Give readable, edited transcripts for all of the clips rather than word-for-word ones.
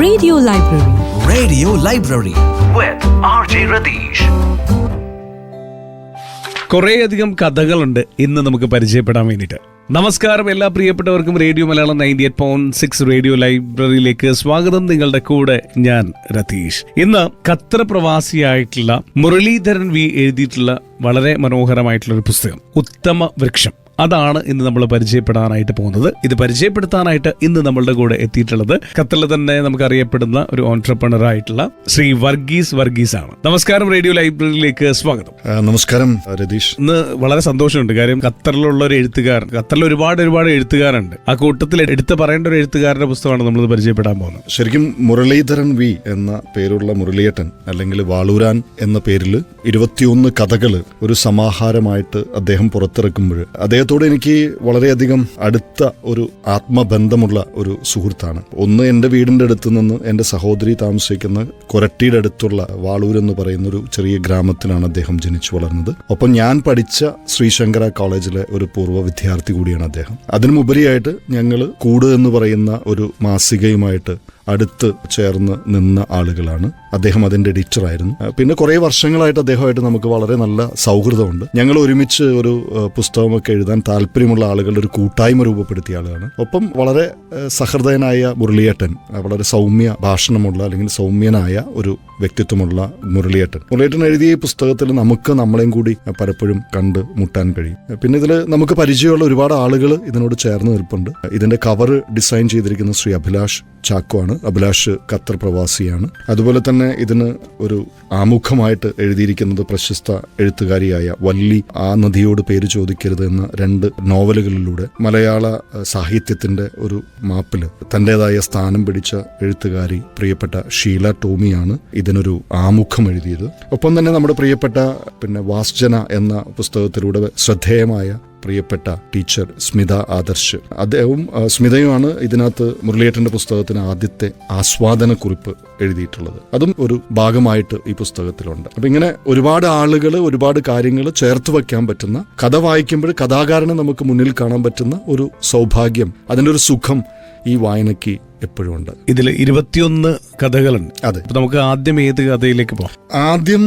Radio Library. Radio Library with RJ Radish. കുറേയധികം കഥകളുണ്ട് ഇന്ന് നമുക്ക് പരിചയപ്പെടാൻ വേണ്ടിയിട്ട്. നമസ്കാരം എല്ലാ പ്രിയപ്പെട്ടവർക്കും റേഡിയോ മലയാളം 98.6 റേഡിയോ ലൈബ്രറിയിലേക്ക് സ്വാഗതം. നിങ്ങളുടെ കൂടെ ഞാൻ രതീഷ്. ഇന്ന് ഖത്തർ പ്രവാസിയായിട്ടുള്ള മുരളീധരൻ വി എഴുതിയിട്ടുള്ള വളരെ മനോഹരമായിട്ടുള്ള ഒരു പുസ്തകം ഉത്തമ വൃക്ഷം, അതാണ് ഇന്ന് നമ്മൾ പരിചയപ്പെടാനായിട്ട് പോകുന്നത്. ഇത് പരിചയപ്പെടുത്താനായിട്ട് ഇന്ന് നമ്മളുടെ കൂടെ എത്തിയിട്ടുള്ളത് ഖത്തറിൽ തന്നെ നമുക്കറിയപ്പെടുന്ന ഒരു ഓൺട്രപ്രണർ ആയിട്ടുള്ള ശ്രീ വർഗീസ് ആണ്. നമസ്കാരം, റേഡിയോ ലൈബ്രറിയിലേക്ക് സ്വാഗതം. നമസ്കാരം രതീഷ്. ഇന്ന് വളരെ സന്തോഷമുണ്ട്, കാര്യം ഖത്തറിലുള്ള ഒരു എഴുത്തുകാരൻ, ഖത്തറിൽ ഒരുപാട് എഴുത്തുകാരുണ്ട്. ആ കൂട്ടത്തിൽ എടുത്ത് പറയേണ്ട ഒരു എഴുത്തുകാരന്റെ പുസ്തകമാണ് നമ്മൾ പരിചയപ്പെടാൻ പോകുന്നത്. ശരിക്കും മുരളീധരൻ വി എന്ന പേരുള്ള മുരളിയേട്ടൻ, അല്ലെങ്കിൽ വാളൂരാൻ എന്ന പേരിൽ 21 കഥകൾ ഒരു സമാഹാരമായിട്ട് അദ്ദേഹം പുറത്തിറക്കുമ്പോൾ അദ്ദേഹത്തോട് എനിക്ക് വളരെയധികം അടുത്ത ഒരു ആത്മബന്ധമുള്ള ഒരു സുഹൃത്താണ്. ഒന്ന്, എൻ്റെ വീടിൻ്റെ അടുത്ത് നിന്ന് എൻ്റെ സഹോദരി താമസിക്കുന്ന കൊരട്ടിയുടെ അടുത്തുള്ള വാളൂർ എന്ന് പറയുന്ന ഒരു ചെറിയ ഗ്രാമത്തിലാണ് അദ്ദേഹം ജനിച്ചു വളർന്നത്. ഒപ്പം ഞാൻ പഠിച്ച ശ്രീശങ്കര കോളേജിലെ ഒരു പൂർവ്വ വിദ്യാർത്ഥി കൂടിയാണ് അദ്ദേഹം. അതിനുമുപരിയായിട്ട് ഞങ്ങൾ കൂട് എന്ന് പറയുന്ന ഒരു മാസികയുമായിട്ട് അടുത്ത് ചേർന്ന് നിന്ന ആളുകളാണ്. അദ്ദേഹം അതിൻ്റെ എഡിറ്ററായിരുന്നു. പിന്നെ കുറേ വർഷങ്ങളായിട്ട് അദ്ദേഹമായിട്ട് നമുക്ക് വളരെ നല്ല സൗഹൃദമുണ്ട്. ഞങ്ങൾ ഒരുമിച്ച് ഒരു പുസ്തകമൊക്കെ എഴുതാൻ താല്പര്യമുള്ള ആളുകളുടെ ഒരു കൂട്ടായ്മ രൂപപ്പെടുത്തിയ ആളാണ്. ഒപ്പം വളരെ സഹൃദയനായ മുരളിയേട്ടൻ, വളരെ സൗമ്യ ഭാഷണമുള്ള അല്ലെങ്കിൽ സൗമ്യനായ ഒരു വ്യക്തിത്വമുള്ള മുരളിയേട്ടൻ എഴുതിയ ഈ പുസ്തകത്തിൽ നമുക്ക് നമ്മളെയും കൂടി പലപ്പോഴും കണ്ട് മുട്ടാൻ കഴിയും. പിന്നെ ഇതിൽ നമുക്ക് പരിചയമുള്ള ഒരുപാട് ആളുകൾ ഇതിനോട് ചേർന്ന് നിൽപ്പുണ്ട്. ഇതിന്റെ കവർ ഡിസൈൻ ചെയ്തിരിക്കുന്ന ശ്രീ അഭിലാഷ് ചാക്കോ ആണ്. അഭിലാഷ് ഖത്തർ പ്രവാസിയാണ്. അതുപോലെ തന്നെ ഇതിന് ഒരു ആമുഖമായിട്ട് എഴുതിയിരിക്കുന്നത് പ്രശസ്ത എഴുത്തുകാരിയായ വല്ലി ആ നദിയോട് പേര് ചോദിക്കരുത് എന്ന 2 നോവലുകളിലൂടെ മലയാള സാഹിത്യത്തിന്റെ ഒരു മാപ്പിൽ തന്റേതായ സ്ഥാനം പിടിച്ച എഴുത്തുകാരി പ്രിയപ്പെട്ട ഷീല ടോമിയാണ് ഇതിനൊരു ആമുഖം എഴുതിയത്. ഒപ്പം തന്നെ നമ്മുടെ പ്രിയപ്പെട്ട വാസ്ജന എന്ന പുസ്തകത്തിലൂടെ ശ്രദ്ധേയമായ പ്രിയപ്പെട്ട ടീച്ചർ സ്മിത ആദർശ്, സ്മിതയുമാണ് ഇതിനകത്ത് മുരളിയേട്ടന്റെ പുസ്തകത്തിന് ആദ്യത്തെ ആസ്വാദന കുറിപ്പ് എഴുതിയിട്ടുള്ളത്. അതും ഒരു ഭാഗമായിട്ട് ഈ പുസ്തകത്തിലുണ്ട്. അപ്പൊ ഇങ്ങനെ ഒരുപാട് ആളുകൾ, ഒരുപാട് കാര്യങ്ങൾ ചേർത്ത് വയ്ക്കാൻ പറ്റുന്ന, കഥ വായിക്കുമ്പോൾ കഥാകാരനെ നമുക്ക് മുന്നിൽ കാണാൻ പറ്റുന്ന ഒരു സൗഭാഗ്യം, അതിൻ്റെ ഒരു സുഖം ഈ വായനയ്ക്ക് എപ്പോഴും ഉണ്ട്. ഇതിൽ 21 കഥകളുണ്ട്. അതെ. നമുക്ക് ആദ്യം ഏത് കഥയിലേക്ക് പോകാം? ആദ്യം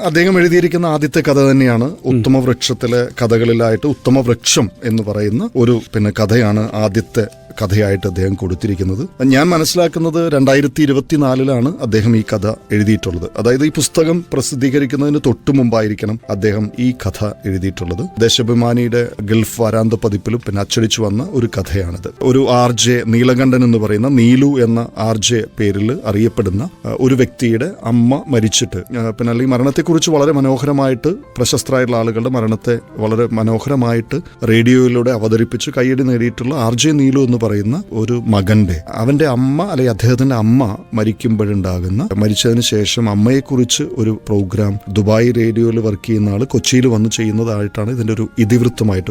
അദ്ദേഹം എഴുതിയിരിക്കുന്ന ആദ്യത്തെ കഥ തന്നെയാണ് ഉത്തമ വൃക്ഷത്തിലെ കഥകളിലായിട്ട് ഉത്തമ വൃക്ഷം എന്ന് പറയുന്ന ഒരു കഥയാണ് ആദ്യത്തെ കഥയായിട്ട് അദ്ദേഹം കൊടുത്തിരിക്കുന്നത്. ഞാൻ മനസ്സിലാക്കുന്നത് 2024 അദ്ദേഹം ഈ കഥ എഴുതിയിട്ടുള്ളത്. അതായത് ഈ പുസ്തകം പ്രസിദ്ധീകരിക്കുന്നതിന് തൊട്ടു മുമ്പായിരിക്കണം അദ്ദേഹം ഈ കഥ എഴുതിയിട്ടുള്ളത്. ദേശാഭിമാനിയുടെ ഗൾഫ് വാരാന്ത പതിപ്പിലും അച്ചടിച്ചു വന്ന ഒരു കഥയാണിത്. ഒരു RJ നീലകണ്ഠൻ എന്ന് പറയുന്ന നീലു എന്ന RJ പേരിൽ അറിയപ്പെടുന്ന ഒരു വ്യക്തിയുടെ അമ്മ മരിച്ചിട്ട് അല്ലെങ്കിൽ മരണത്തെക്കുറിച്ച് വളരെ മനോഹരമായിട്ട് പ്രശസ്തരായിട്ടുള്ള ആളുകളുടെ മരണത്തെ വളരെ മനോഹരമായിട്ട് റേഡിയോയിലൂടെ അവതരിപ്പിച്ച് കയ്യടി നേടിയിട്ടുള്ള RJ നീലു എന്ന് പറയുന്ന ഒരു മകന്റെ, അവന്റെ അമ്മ അല്ലെങ്കിൽ അദ്ദേഹത്തിന്റെ അമ്മ മരിക്കുമ്പോഴുണ്ടാകുന്ന, മരിച്ചതിന് ശേഷം അമ്മയെക്കുറിച്ച് ഒരു പ്രോഗ്രാം ദുബായ് റേഡിയോയിൽ വർക്ക് ചെയ്യുന്ന ആള് കൊച്ചിയിൽ വന്ന് ചെയ്യുന്നതായിട്ടാണ് ഇതിന്റെ ഒരു ഇതിവൃത്തമായിട്ട്.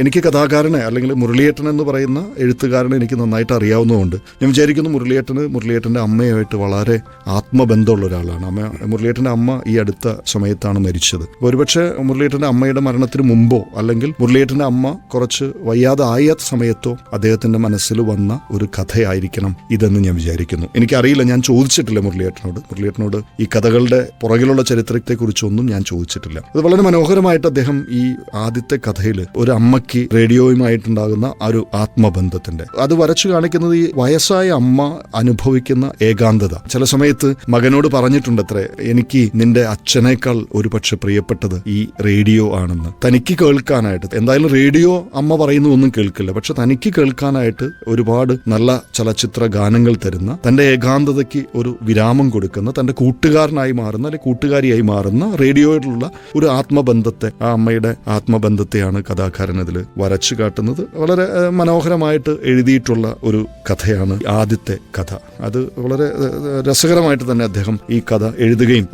എനിക്ക് കഥാകാരനെ അല്ലെങ്കിൽ മുരളിയേട്ടൻ എന്ന് പറയുന്ന എഴുത്തുകാരനെ എനിക്ക് നന്നായിട്ട് അറിയാവുന്നതുകൊണ്ട് ഞാൻ വിചാരിക്കുന്നു മുരളിയേട്ടന്റെ അമ്മയായിട്ട് വളരെ ആത്മബന്ധമുള്ള ഒരാളാണ്. മുരളിയേട്ടന്റെ അമ്മ ഈ അടുത്ത സമയത്താണ് മരിച്ചത്. ഒരുപക്ഷെ മുരളിയേട്ടന്റെ അമ്മയുടെ മരണത്തിന് മുമ്പോ അല്ലെങ്കിൽ മുരളിയേട്ടന്റെ അമ്മ കുറച്ച് വയ്യാതായ സമയത്തോ അദ്ദേഹത്തിന്റെ മനസ്സിൽ വന്ന ഒരു കഥയായിരിക്കണം ഇതെന്ന് ഞാൻ വിചാരിക്കുന്നു. എനിക്കറിയില്ല, ഞാൻ ചോദിച്ചിട്ടില്ല മുരളിയേട്ടനോട് ഈ കഥകളുടെ പുറകിലുള്ള ചരിത്രത്തെക്കുറിച്ചൊന്നും ഞാൻ ചോദിച്ചിട്ടില്ല. അത് വളരെ മനോഹരമായിട്ട് അദ്ദേഹം ഈ ആദ്യത്തെ കഥയിൽ ഒരു അമ്മയ്ക്ക് റേഡിയോയുമായിട്ടുണ്ടാകുന്ന ഒരു ആത്മബന്ധത്തിന്റെ അത് വരച്ചു കാണിക്കുന്നത് ഈ വയസ്സായ അമ്മ അനുഭവിക്കുന്ന ഏകാന്തത. ചില സമയത്ത് മകനോട് പറഞ്ഞിട്ടുണ്ടത്രേ, എനിക്ക് നിന്റെ അച്ഛനേക്കാൾ ഒരുപക്ഷെ പ്രിയപ്പെട്ടത് ഈ റേഡിയോ ആണെന്ന്. തനിക്ക് കേൾക്കാനായിട്ട്, എന്തായാലും റേഡിയോ അമ്മ പറയുന്ന ഒന്നും കേൾക്കില്ല, പക്ഷെ തനിക്ക് കേൾക്കാനായിട്ട് ഒരുപാട് നല്ല ചലച്ചിത്ര ഗാനങ്ങൾ തരുന്ന, തന്റെ ഏകാന്തതയ്ക്ക് ഒരു വിരാമം കൊടുക്കുന്ന, തന്റെ കൂട്ടുകാരനായി മാറുന്ന അല്ലെങ്കിൽ കൂട്ടുകാരിയായി മാറുന്ന റേഡിയോയിലുള്ള ഒരു ആത്മബന്ധത്തെ, ആ അമ്മയുടെ ആത്മബന്ധത്തെയാണ് കഥാകാരൻ അതിൽ വരച്ചു കാട്ടുന്നത്. വളരെ മനോഹരമായിട്ട് എഴുതിയിട്ടുള്ള ഒരു കഥയാണ് ആദ്യത്തെ കഥ. അത് വളരെ രസകരമായിട്ട് തന്നെ അദ്ദേഹം ഈ കഥ എഴുതുകയും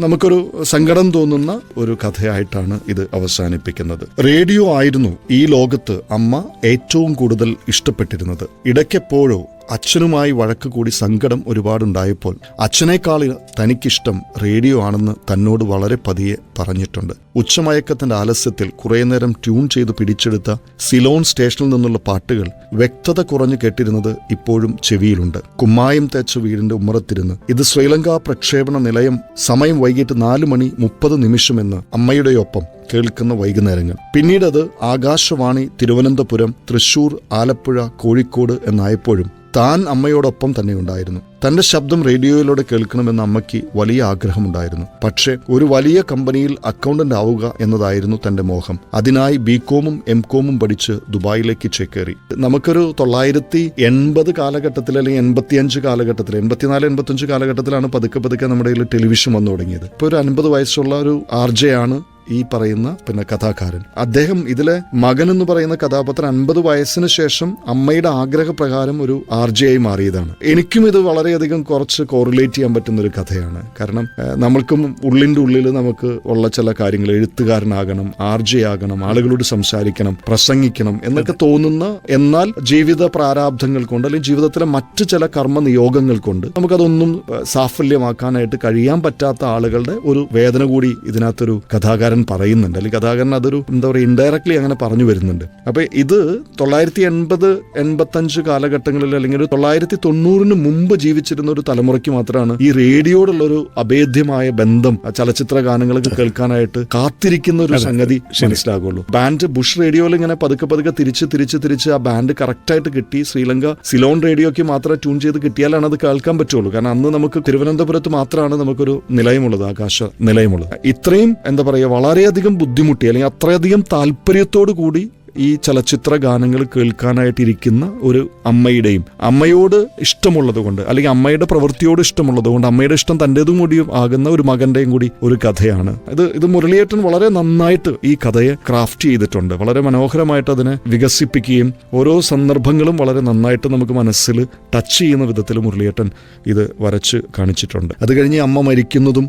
നമുക്കൊരു സങ്കടം തോന്നുന്ന ഒരു കഥയായിട്ടാണ് ഇത് അവസാനിപ്പിക്കുന്നത്. റേഡിയോ ആയിരുന്നു ഈ ലോകത്ത് അമ്മ ഏറ്റവും കൂടുതൽ ഇഷ്ടപ്പെട്ടിരുന്നത്. ഇടയ്ക്കെപ്പോഴോ അച്ഛനുമായി വഴക്ക് കൂടി സങ്കടം ഒരുപാടുണ്ടായപ്പോൾ അച്ഛനേക്കാൾ തനിക്കിഷ്ടം റേഡിയോ ആണെന്ന് തന്നോട് വളരെ പതിയെ പറഞ്ഞിട്ടുണ്ട്. ഉച്ചമയക്കത്തിന്റെ ആലസ്യത്തിൽ കുറേ നേരം ട്യൂൺ ചെയ്ത് പിടിച്ചെടുത്ത സിലോൺ സ്റ്റേഷനിൽ നിന്നുള്ള പാട്ടുകൾ വ്യക്തത കുറഞ്ഞു കേട്ടിരുന്നത് ഇപ്പോഴും ചെവിയിലുണ്ട്. കുമ്മായം തേച്ച വീടിന്റെ ഉമ്മറത്തിരുന്ന് ഇത് ശ്രീലങ്ക പ്രക്ഷേപണ നിലയം, സമയം വൈകിട്ട് 4:30 എന്ന് അമ്മയുടെയൊപ്പം കേൾക്കുന്ന വൈകുന്നേരങ്ങൾ. പിന്നീടത് ആകാശവാണി തിരുവനന്തപുരം, തൃശൂർ, ആലപ്പുഴ, കോഴിക്കോട് എന്നായപ്പോഴും താൻ അമ്മയോടൊപ്പം തന്നെ ഉണ്ടായിരുന്നു. തന്റെ ശബ്ദം റേഡിയോയിലൂടെ കേൾക്കണമെന്ന് അമ്മയ്ക്ക് വലിയ ആഗ്രഹമുണ്ടായിരുന്നു. പക്ഷേ ഒരു വലിയ കമ്പനിയിൽ അക്കൗണ്ടന്റ് ആവുക എന്നതായിരുന്നു തന്റെ മോഹം. അതിനായി ബികോമും എംകോമും പഠിച്ച് ദുബായിലേക്ക് ചേക്കേറി. നമുക്കൊരു 1980 കാലഘട്ടത്തിൽ അല്ലെങ്കിൽ 85 കാലഘട്ടത്തിൽ, 84-85 കാലഘട്ടത്തിലാണ് പതുക്കെ നമ്മുടെ കയ്യിൽ ടെലിവിഷൻ വന്നു തുടങ്ങിയത്. ഇപ്പോൾ ഒരു 50 വയസ്സുള്ള ഒരു RJ ആണ് ഈ പറയുന്ന കഥാകാരൻ. അദ്ദേഹം ഇതിലെ മകൻ എന്ന് പറയുന്ന കഥാപാത്രം 50 വയസ്സിന് ശേഷം അമ്മയുടെ ആഗ്രഹപ്രകാരം ഒരു RJ ആയി മാറിയതാണ്. എനിക്കും ഇത് വളരെയധികം കുറച്ച് കോറിലേറ്റ് ചെയ്യാൻ പറ്റുന്ന ഒരു കഥയാണ്. കാരണം നമ്മൾക്കും ഉള്ളിൻ്റെ ഉള്ളിൽ നമുക്ക് ഉള്ള ചില കാര്യങ്ങൾ, എഴുത്തുകാരനാകണം, RJ ആകണം, ആളുകളോട് സംസാരിക്കണം, പ്രസംഗിക്കണം എന്നൊക്കെ തോന്നുന്ന, എന്നാൽ ജീവിത പ്രാരാബ്ധങ്ങൾ കൊണ്ട് അല്ലെങ്കിൽ ജീവിതത്തിലെ മറ്റു ചില കർമ്മ നിയോഗങ്ങൾ കൊണ്ട് നമുക്കതൊന്നും സാഫല്യമാക്കാനായിട്ട് കഴിയാൻ പറ്റാത്ത ആളുകളുടെ ഒരു വേദന കൂടി ഇതിനകത്തൊരു കഥാകാരൻ പറയുന്നുണ്ട്. അല്ലെങ്കിൽ കഥാകാരൻ അതൊരു ഇൻഡയറക്ട്ലി അങ്ങനെ പറഞ്ഞു വരുന്നുണ്ട്. അപ്പൊ ഇത് 1980-85 കാലഘട്ടങ്ങളിൽ അല്ലെങ്കിൽ 1990 മുമ്പ് ജീവിച്ചിരുന്ന ഒരു തലമുറയ്ക്ക് മാത്രമാണ് ഈ റേഡിയോയോടുള്ള ഒരു അഭേദ്യമായ ബന്ധം, ചലച്ചിത്ര ഗാനങ്ങളൊക്കെ കേൾക്കാനായിട്ട് കാത്തിരിക്കുന്ന ഒരു സംഗതി മനസ്സിലാകുള്ളൂ. ബാൻഡ് ബുഷ് റേഡിയോയിൽ ഇങ്ങനെ പതുക്കെ തിരിച്ച് ആ ബാൻഡ് കറക്റ്റായിട്ട് കിട്ടി. ശ്രീലങ്ക സിലോൺ റേഡിയോയ്ക്ക് മാത്രം ട്യൂൺ ചെയ്ത് കിട്ടിയാലാണ് അത് കേൾക്കാൻ പറ്റുള്ളൂ. കാരണം അന്ന് നമുക്ക് തിരുവനന്തപുരത്ത് മാത്രമാണ് നമുക്കൊരു നിലയമുള്ളത്, ആകാശ നിലയമുള്ളത്. ഇത്രയും വളരെയധികം ബുദ്ധിമുട്ടി അല്ലെങ്കിൽ അത്രയധികം താല്പര്യത്തോടു കൂടി ഈ ചലച്ചിത്ര ഗാനങ്ങൾ കേൾക്കാനായിട്ടിരിക്കുന്ന ഒരു അമ്മയുടെയും, അമ്മയോട് ഇഷ്ടമുള്ളത് കൊണ്ട് അല്ലെങ്കിൽ അമ്മയുടെ പ്രവൃത്തിയോട് ഇഷ്ടമുള്ളത് കൊണ്ട് അമ്മയുടെ ഇഷ്ടം തൻ്റെതും കൂടിയും ആകുന്ന ഒരു മകന്റെയും കൂടി ഒരു കഥയാണ് ഇത്. മുരളിയേട്ടൻ വളരെ നന്നായിട്ട് ഈ കഥയെ ക്രാഫ്റ്റ് ചെയ്തിട്ടുണ്ട്. വളരെ മനോഹരമായിട്ട് അതിനെ വികസിപ്പിക്കുകയും ഓരോ സന്ദർഭങ്ങളും വളരെ നന്നായിട്ട് നമുക്ക് മനസ്സിൽ ടച്ച് ചെയ്യുന്ന വിധത്തിൽ മുരളിയേട്ടൻ ഇത് വരച്ച് കാണിച്ചിട്ടുണ്ട്. അത് കഴിഞ്ഞ് അമ്മ മരിക്കുന്നതും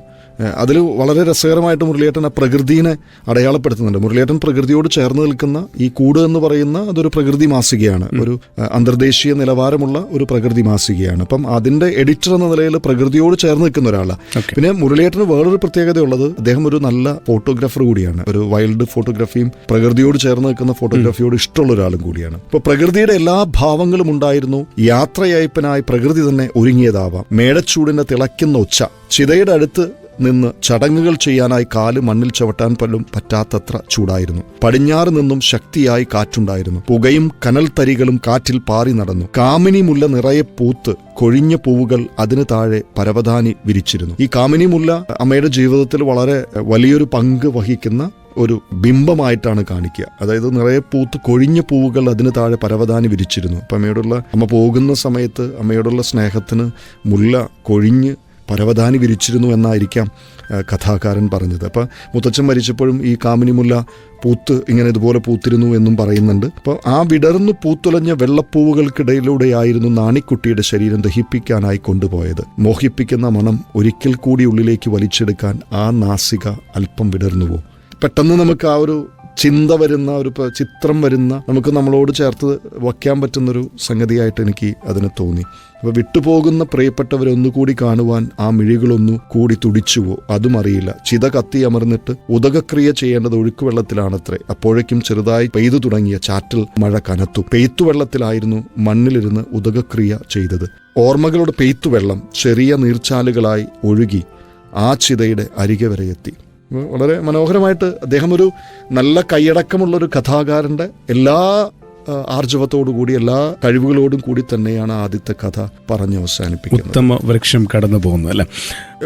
അതിൽ വളരെ രസകരമായിട്ട് മുരളിയേട്ടൻ ആ പ്രകൃതിയെ അടയാളപ്പെടുത്തുന്നുണ്ട്. മുരളിയേട്ടൻ പ്രകൃതിയോട് ചേർന്ന് നിൽക്കുന്ന ഈ കൂട് എന്ന് പറയുന്ന അതൊരു പ്രകൃതി മാസികയാണ്, ഒരു അന്തർദേശീയ നിലവാരമുള്ള ഒരു പ്രകൃതി മാസികയാണ്. അപ്പം അതിന്റെ എഡിറ്റർ എന്ന നിലയിൽ പ്രകൃതിയോട് ചേർന്ന് നിൽക്കുന്ന ഒരാളാണ്. പിന്നെ മുരളിയേട്ടന് വേറൊരു പ്രത്യേകതയുള്ളത്, അദ്ദേഹം ഒരു നല്ല ഫോട്ടോഗ്രാഫർ കൂടിയാണ്. ഒരു വൈൽഡ് ഫോട്ടോഗ്രാഫിയും പ്രകൃതിയോട് ചേർന്ന് നിൽക്കുന്ന ഫോട്ടോഗ്രാഫിയോട് ഇഷ്ടമുള്ള ഒരാളും കൂടിയാണ്. ഇപ്പൊ പ്രകൃതിയുടെ എല്ലാ ഭാവങ്ങളും ഉണ്ടായിരുന്നു. യാത്രയയപ്പനായി പ്രകൃതി തന്നെ ഒരുങ്ങിയതാവാം. മേടച്ചൂടിന്റെ തിളയ്ക്കുന്ന ഒച്ച, ചിതയുടെ അടുത്ത് നിന്ന് ചടങ്ങുകൾ ചെയ്യാനായി കാല് മണ്ണിൽ ചവിട്ടാൻ പോലും പറ്റാത്തത്ര ചൂടായിരുന്നു. പടിഞ്ഞാറ് നിന്നും ശക്തിയായി കാറ്റുണ്ടായിരുന്നു. പുകയും കനൽ തരികളും കാറ്റിൽ പാറി നടന്നു. കാമിനി മുല്ല നിറയെ പൂത്ത് കൊഴിഞ്ഞ പൂവുകൾ അതിന് താഴെ പരവതാനി വിരിച്ചിരുന്നു. ഈ കാമിനി മുല്ല അമ്മയുടെ ജീവിതത്തിൽ വളരെ വലിയൊരു പങ്ക് വഹിക്കുന്ന ഒരു ബിംബമായിട്ടാണ് കാണിക്കുക. അതായത് നിറയെ പൂത്ത് കൊഴിഞ്ഞ പൂവുകൾ അതിന് താഴെ പരവതാനി വിരിച്ചിരുന്നു. അപ്പം അമ്മ പോകുന്ന സമയത്ത് അമ്മയോടുള്ള സ്നേഹത്തിന് മുല്ല കൊഴിഞ്ഞ് പരവതാനി വിരിച്ചിരുന്നു എന്നായിരിക്കാം കഥാകാരൻ പറഞ്ഞത്. അപ്പം മുത്തച്ഛൻ മരിച്ചപ്പോഴും ഈ കാമിനിമുല്ല ഇതുപോലെ പൂത്തിരുന്നു എന്നും പറയുന്നുണ്ട്. അപ്പോൾ ആ വിടർന്നു പൂത്തുലഞ്ഞ വെള്ളപ്പൂവുകൾക്കിടയിലൂടെയായിരുന്നു നാണിക്കുട്ടിയുടെ ശരീരം ദഹിപ്പിക്കാനായി കൊണ്ടുപോയത്. മോഹിപ്പിക്കുന്ന മണം ഒരിക്കൽ കൂടി ഉള്ളിലേക്ക് വലിച്ചെടുക്കാൻ ആ നാസിക അല്പം വിടർന്നുവോ? പെട്ടെന്ന് നമുക്ക് ആ ഒരു ചിന്ത വരുന്ന, ഒരു ചിത്രം വരുന്ന, നമുക്ക് നമ്മളോട് ചേർത്ത് വയ്ക്കാൻ പറ്റുന്നൊരു സംഗതിയായിട്ട് എനിക്ക് അതിന് തോന്നി. അപ്പോൾ വിട്ടുപോകുന്ന പ്രിയപ്പെട്ടവരൊന്നുകൂടി കാണുവാൻ ആ മിഴികളൊന്നു കൂടി തുടിച്ചുവോ? അതും അറിയില്ല. ചിത കത്തി അമർന്നിട്ട് ഉദകക്രിയ ചെയ്യേണ്ടത് ഒഴുക്കുവെള്ളത്തിലാണത്രേ. അപ്പോഴേക്കും ചെറുതായി പെയ്തു തുടങ്ങിയ ചാറ്റൽ മഴ കനത്തു. പെയ്ത്തുവെള്ളത്തിലായിരുന്നു മണ്ണിലിരുന്ന് ഉദകക്രിയ ചെയ്തത്. ഓർമ്മകളുടെ പെയ്ത്തുവെള്ളം ചെറിയ നീർച്ചാലുകളായി ഒഴുകി ആ ചിതയുടെ അരികെ വരെ എത്തി. വളരെ മനോഹരമായിട്ട് അദ്ദേഹം ഒരു നല്ല കൈയടക്കമുള്ളൊരു കഥാകാരൻ്റെ എല്ലാ ആർജവത്തോടുകൂടി, എല്ലാ കഴിവുകളോടും കൂടി തന്നെയാണ് ആദ്യത്തെ കഥ പറഞ്ഞ് അവസാനിപ്പിക്കുന്നത്. ഉത്തമ വൃക്ഷം കടന്നു പോകുന്നു അല്ലെ.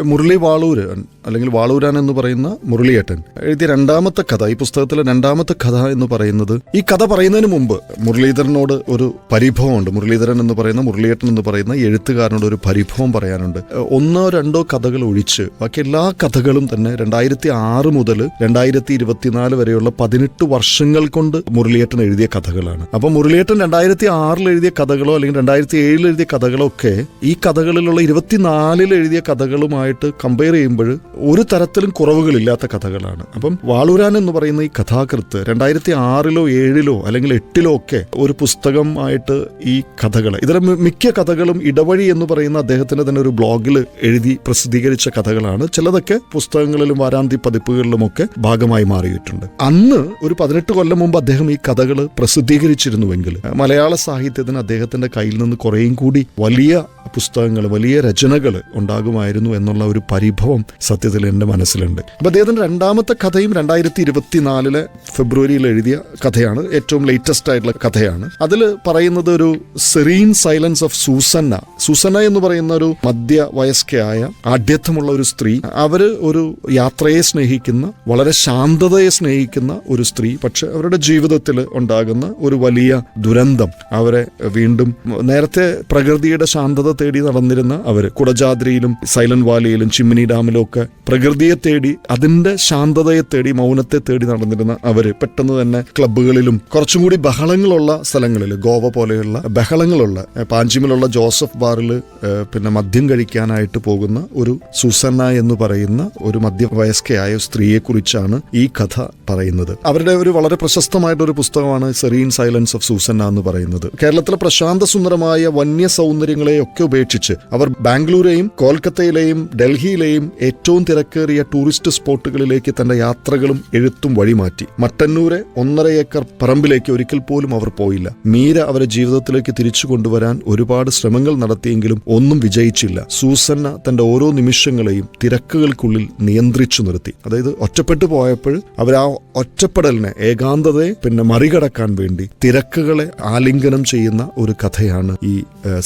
മുരളി വാളൂരൻ അല്ലെങ്കിൽ വാളൂരാൻ എന്ന് പറയുന്ന മുരളിയേട്ടൻ എഴുതിയ രണ്ടാമത്തെ കഥ, ഈ പുസ്തകത്തിലെ രണ്ടാമത്തെ കഥ എന്ന് പറയുന്നത്, ഈ കഥ പറയുന്നതിന് മുമ്പ് മുരളീധരനോട് ഒരു പരിഭവമുണ്ട്. മുരളീധരൻ എന്ന് പറയുന്ന, മുരളിയേട്ടൻ എന്ന് പറയുന്ന എഴുത്തുകാരനോട് ഒരു പരിഭവം പറയാനുണ്ട്. 1-2 കഥകൾ ഒഴിച്ച് ബാക്കി എല്ലാ കഥകളും തന്നെ 2006 മുതൽ 2024 വരെയുള്ള 18 വർഷങ്ങൾ കൊണ്ട് മുരളിയേട്ടൻ എഴുതിയ കഥകളാണ്. അപ്പൊ മുരളിയേട്ടൻ 2006 എഴുതിയ കഥകളോ അല്ലെങ്കിൽ 2007 എഴുതിയ കഥകളോ ഒക്കെ ഈ കഥകളിലുള്ള 24 എഴുതിയ കഥകളുമായിട്ട് കമ്പയർ ചെയ്യുമ്പോൾ ഒരു തരത്തിലും കുറവുകളില്ലാത്ത കഥകളാണ്. അപ്പം വാളൂരാൻ എന്ന് പറയുന്ന ഈ കഥാകൃത്ത് 2006-ലോ 2007-ലോ അല്ലെങ്കിൽ 2008-ലോ ഒക്കെ ഒരു പുസ്തകമായിട്ട് ഈ കഥകൾ, ഇതിലെ മിക്ക കഥകളും ഇടവഴി എന്ന് പറയുന്ന അദ്ദേഹത്തിന്റെ തന്നെ ഒരു ബ്ലോഗിൽ എഴുതി പ്രസിദ്ധീകരിച്ച കഥകളാണ്. ചിലതൊക്കെ പുസ്തകങ്ങളിലും വാരാന്തി പതിപ്പുകളിലുമൊക്കെ ഭാഗമായി മാറിയിട്ടുണ്ട്. അന്ന് ഒരു 18 കൊല്ലം മുമ്പ് അദ്ദേഹം ഈ കഥകൾ പ്രസിദ്ധീകരിച്ചിരുന്നുവെങ്കിൽ മലയാള സാഹിത്യത്തിന് അദ്ദേഹത്തിന്റെ കയ്യിൽ നിന്ന് കുറേയും കൂടി വലിയ പുസ്തകങ്ങൾ, വലിയ രചനകൾ ഉണ്ടാകുമായിരുന്നു എന്നുള്ള ഒരു പരിഭവം സത്യത്തിൽ എൻ്റെ മനസ്സിലുണ്ട്. അപ്പം അദ്ദേഹത്തിന്റെ രണ്ടാമത്തെ കഥയും 2024 ഫെബ്രുവരിയിൽ എഴുതിയ കഥയാണ്. ഏറ്റവും ലേറ്റസ്റ്റ് ആയിട്ടുള്ള കഥയാണ്. അതിൽ പറയുന്നത് ഒരു സെറീൻ സൈലൻസ് ഓഫ് സൂസന്ന എന്ന് പറയുന്ന ഒരു മധ്യവയസ്കയായ ആഢ്യത്വമുള്ള ഒരു സ്ത്രീ. അവര് ഒരു യാത്രയെ സ്നേഹിക്കുന്ന, വളരെ ശാന്തതയെ സ്നേഹിക്കുന്ന ഒരു സ്ത്രീ. പക്ഷെ അവരുടെ ജീവിതത്തിൽ ഉണ്ടാകുന്ന ഒരു വലിയ ദുരന്തം അവരെ വീണ്ടും, നേരത്തെ പ്രകൃതിയുടെ ശാന്തത തേടി നടന്നിരുന്ന അവര് കുടജാദ്രിയിലും സൈലന്റ് വാലിയിലും ചിമ്മിനി ഡാമിലും ഒക്കെ പ്രകൃതിയെ തേടി, അതിന്റെ ശാന്തതയെ തേടി, മൗനത്തെ തേടി നടന്നിരുന്ന അവര് പെട്ടെന്ന് തന്നെ ക്ലബ്ബുകളിലും കുറച്ചും കൂടി ബഹളങ്ങളുള്ള സ്ഥലങ്ങളിൽ, ഗോവ പോലെയുള്ള ബഹളങ്ങളുള്ള, പാഞ്ചിമിലുള്ള ജോസഫ് ബാറിൽ പിന്നെ മദ്യം കഴിക്കാനായിട്ട് പോകുന്ന ഒരു സൂസന്ന എന്ന് പറയുന്ന ഒരു മധ്യവയസ്കയായ സ്ത്രീയെ കുറിച്ചാണ് ഈ കഥ പറയുന്നത്. അവരുടെ ഒരു വളരെ പ്രശസ്തമായിട്ടൊരു പുസ്തകമാണ് സെറീൻ സൈലൻസ് ഓഫ് സൂസന്ന എന്ന് പറയുന്നത്. കേരളത്തിലെ പ്രശാന്ത സുന്ദരമായ വന്യ സൗന്ദര്യങ്ങളെയൊക്കെ ഉപേക്ഷിച്ച് അവർ ബാംഗ്ലൂരെയും കൊൽക്കത്തയിലെയും ഡൽഹിയിലെയും ഏറ്റവും തിരക്കേറിയ ടൂറിസ്റ്റ് സ്പോട്ടുകളിലേക്ക് തന്റെ യാത്രകളും എഴുത്തും വഴിമാറ്റി. മട്ടന്നൂരെ 1.5 ഏക്കർ പറമ്പിലേക്ക് ഒരിക്കൽ പോലും അവർ പോയില്ല. മീര അവരെ ജീവിതത്തിലേക്ക് തിരിച്ചു കൊണ്ടുവരാൻ ഒരുപാട് ശ്രമങ്ങൾ നടത്തിയെങ്കിലും ഒന്നും വിജയിച്ചില്ല. സൂസന്ന തന്റെ ഓരോ നിമിഷങ്ങളെയും തിരക്കുകൾക്കുള്ളിൽ നിയന്ത്രിച്ചു നിർത്തി. അതായത് ഒറ്റപ്പെട്ടു പോയപ്പോൾ അവർ ആ ഒറ്റപ്പെടലിനെ, ഏകാന്തതയെ പിന്നെ മറികടക്കാൻ വേണ്ടി തിരക്കുകളെ ആലിംഗനം ചെയ്യുന്ന ഒരു കഥയാണ് ഈ